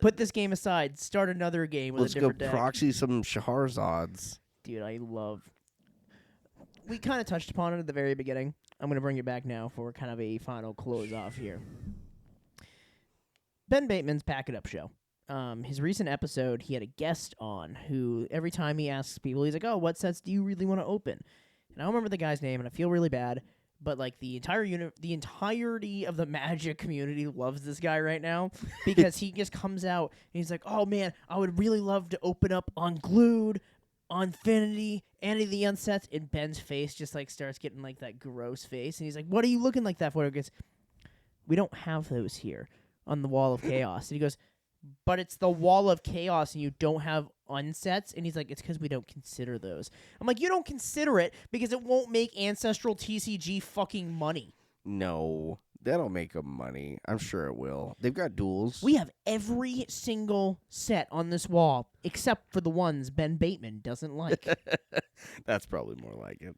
[SPEAKER 2] Put this game aside. Start another game with a different deck.
[SPEAKER 1] Let's go proxy some Shaharzads.
[SPEAKER 2] Dude, I love... We kind of touched upon it at the very beginning. I'm going to bring it back now for kind of a final close-off here. Ben Bateman's Pack It Up show. His recent episode, he had a guest on who, every time he asks people, he's like, oh, what sets do you really want to open? And I don't remember the guy's name, and I feel really bad, but like the entirety of the Magic community loves this guy right now because he just comes out and he's like, "Oh man, I would really love to open up Unglued, Unfinity, any of the unsets." And Ben's face just like starts getting like that gross face, and he's like, "What are you looking like that for?" He goes, "We don't have those here on the Wall of Chaos." And he goes, "But it's the Wall of Chaos, and you don't have unsets?" And he's like, "It's because we don't consider those." I'm like, "You don't consider it because it won't make Ancestral TCG fucking money."
[SPEAKER 1] No, that'll make them money. I'm sure it will. They've got duels.
[SPEAKER 2] We have every single set on this wall except for the ones Ben Bateman doesn't like.
[SPEAKER 1] That's probably more like it.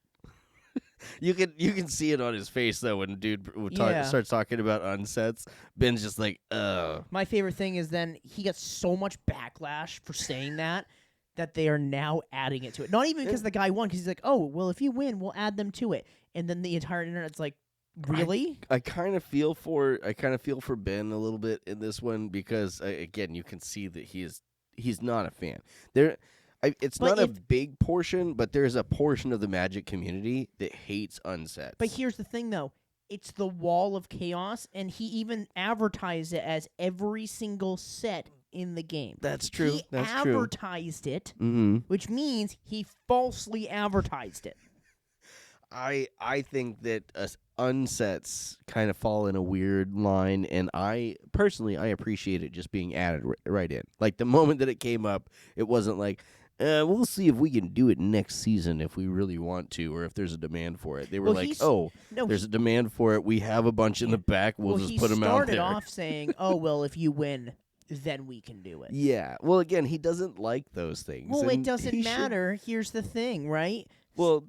[SPEAKER 1] You can see it on his face though when dude starts talking about unsets. Ben's just like, ugh.
[SPEAKER 2] My favorite thing is then he gets so much backlash for saying that they are now adding it to it. Not even because the guy won, because he's like, "Oh, well, if you win, we'll add them to it." And then the entire internet's like, "Really?"
[SPEAKER 1] I kind of feel for Ben a little bit in this one because again, you can see that he's not a fan. It's not a big portion, but there's a portion of the Magic community that hates unsets.
[SPEAKER 2] But here's the thing, though. It's the Wall of Chaos, and he even advertised it as every single set in the game.
[SPEAKER 1] That's true.
[SPEAKER 2] He
[SPEAKER 1] That's
[SPEAKER 2] advertised it, which means he falsely advertised it.
[SPEAKER 1] I think that unsets kind of fall in a weird line, and I appreciate it just being added right in. Like the moment that it came up, it wasn't like, we'll see if we can do it next season if we really want to, or if there's a demand for it. They were there's a demand for it. We have a bunch in the back. We'll just put them out there.
[SPEAKER 2] He started off saying, "Oh, well, if you win, then we can do it."
[SPEAKER 1] Yeah. Well, again, he doesn't like those things.
[SPEAKER 2] Well, it doesn't matter. Here's the thing, right?
[SPEAKER 1] Well,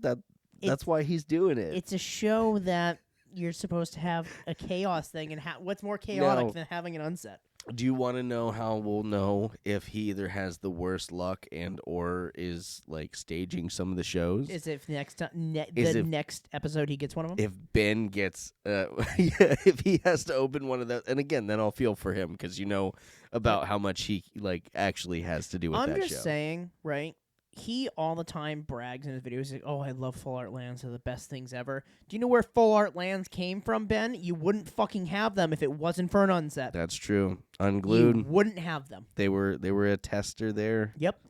[SPEAKER 1] that's why he's doing it.
[SPEAKER 2] It's a show that you're supposed to have a chaos thing, and what's more chaotic than having an unset?
[SPEAKER 1] Do you want to know how we'll know if he either has the worst luck and or is like staging some of the shows?
[SPEAKER 2] Is if next episode he gets one of them?
[SPEAKER 1] If Ben gets, if he has to open one of those, and again, then I'll feel for him because you know about how much he like actually has to do with that show.
[SPEAKER 2] I'm just saying, right? He all the time brags in his videos. He's like, "Oh, I love Full Art Lands. They're the best things ever." Do you know where Full Art Lands came from, Ben? You wouldn't fucking have them if it wasn't for an unset.
[SPEAKER 1] That's true. Unglued.
[SPEAKER 2] You wouldn't have them.
[SPEAKER 1] They were a tester there.
[SPEAKER 2] Yep.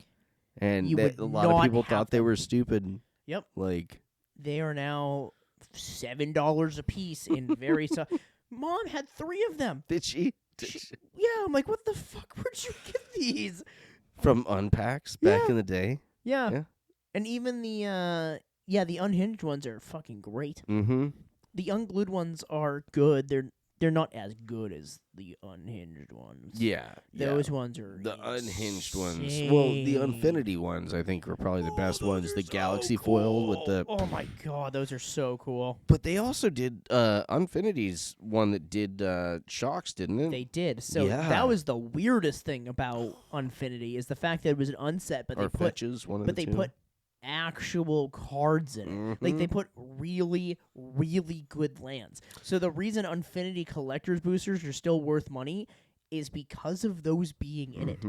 [SPEAKER 1] And a lot of people thought they were stupid.
[SPEAKER 2] Yep.
[SPEAKER 1] Like
[SPEAKER 2] they are now $7 a piece in very. Mom had 3 of them.
[SPEAKER 1] Did she?
[SPEAKER 2] Yeah. I'm like, what the fuck? Where'd you get these?
[SPEAKER 1] From Unpacks back in the day.
[SPEAKER 2] Yeah. And even the unhinged ones are fucking great.
[SPEAKER 1] Mm-hmm.
[SPEAKER 2] The unglued ones are good. They're not as good as the unhinged ones.
[SPEAKER 1] Yeah.
[SPEAKER 2] Those ones are
[SPEAKER 1] the unhinged ones. Well, the Infinity ones I think are probably the best ones. The Galaxy foil with the
[SPEAKER 2] Oh my god, those are so cool.
[SPEAKER 1] But they also did Infinity's one that did Shocks, didn't it?
[SPEAKER 2] They did. So that was the weirdest thing about Infinity is the fact that it was an unset, but they put actual cards in it.
[SPEAKER 1] Mm-hmm.
[SPEAKER 2] Like they put really, really good lands. So the reason Infinity collector's boosters are still worth money is because of those being in it.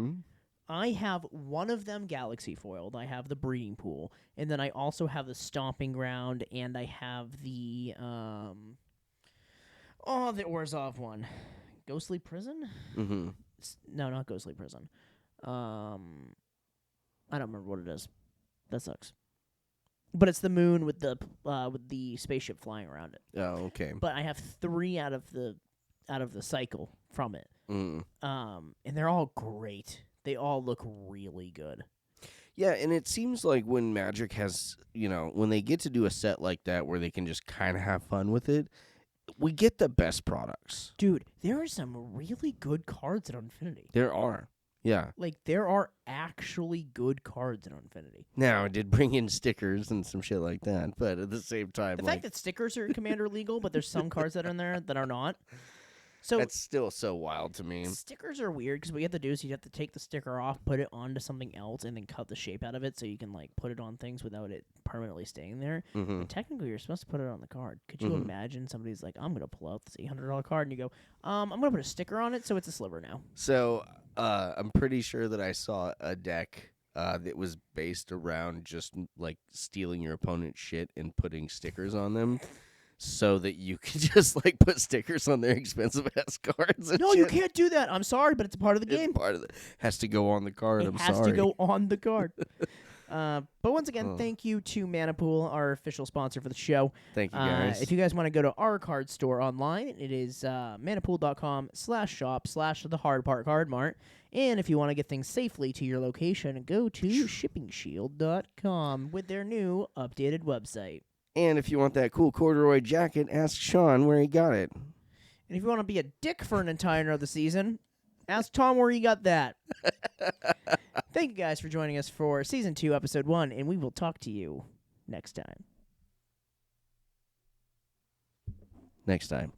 [SPEAKER 2] I have one of them Galaxy foiled. I have the breeding pool, and then I also have the stomping ground, and I have the the Orzhov one, Ghostly Prison. No, not Ghostly Prison. I don't remember what it is. That sucks. But it's the moon with the spaceship flying around it.
[SPEAKER 1] Oh, okay.
[SPEAKER 2] But I have 3 out of the cycle from it.
[SPEAKER 1] Mm.
[SPEAKER 2] And they're all great. They all look really good.
[SPEAKER 1] Yeah, and it seems like when Magic has, when they get to do a set like that where they can just kind of have fun with it, we get the best products.
[SPEAKER 2] Dude, there are some really good cards in Infinity.
[SPEAKER 1] There are. Yeah.
[SPEAKER 2] Like, there are actually good cards in Infinity.
[SPEAKER 1] Now, it did bring in stickers and some shit like that, but at the same time...
[SPEAKER 2] The fact that stickers are Commander legal, but there's some cards that are in there that are not. So
[SPEAKER 1] that's still so wild to me.
[SPEAKER 2] Stickers are weird, because what you have to do is you have to take the sticker off, put it onto something else, and then cut the shape out of it so you can, put it on things without it permanently staying there. And technically, you're supposed to put it on the card. Could you imagine somebody's like, I'm going to pull out this $800 card, and you go, I'm going to put a sticker on it so it's a sliver now.
[SPEAKER 1] So... I'm pretty sure that I saw a deck that was based around just stealing your opponent's shit and putting stickers on them. so that you can just like put stickers on their expensive ass cards. And
[SPEAKER 2] No,
[SPEAKER 1] shit.
[SPEAKER 2] you can't do that. I'm sorry, but it's a part of the game.
[SPEAKER 1] It's part of it. Has to go on the card.
[SPEAKER 2] It
[SPEAKER 1] I'm
[SPEAKER 2] has
[SPEAKER 1] sorry.
[SPEAKER 2] to go on the card. But once again,
[SPEAKER 1] Oh.
[SPEAKER 2] thank you to Manipool, our official sponsor for the show.
[SPEAKER 1] Thank you, guys.
[SPEAKER 2] If you guys want to go to our card store online, it is manipool.com/shop/the-hard-part-card-mart. And if you want to get things safely to your location, go to shippingshield.com with their new updated website.
[SPEAKER 1] And if you want that cool corduroy jacket, ask Sean where he got it.
[SPEAKER 2] And if you want to be a dick for an entire of the season, ask Tom where he got that. Thank you guys for joining us for Season 2, Episode 1, and we will talk to you next time.
[SPEAKER 1] Next time.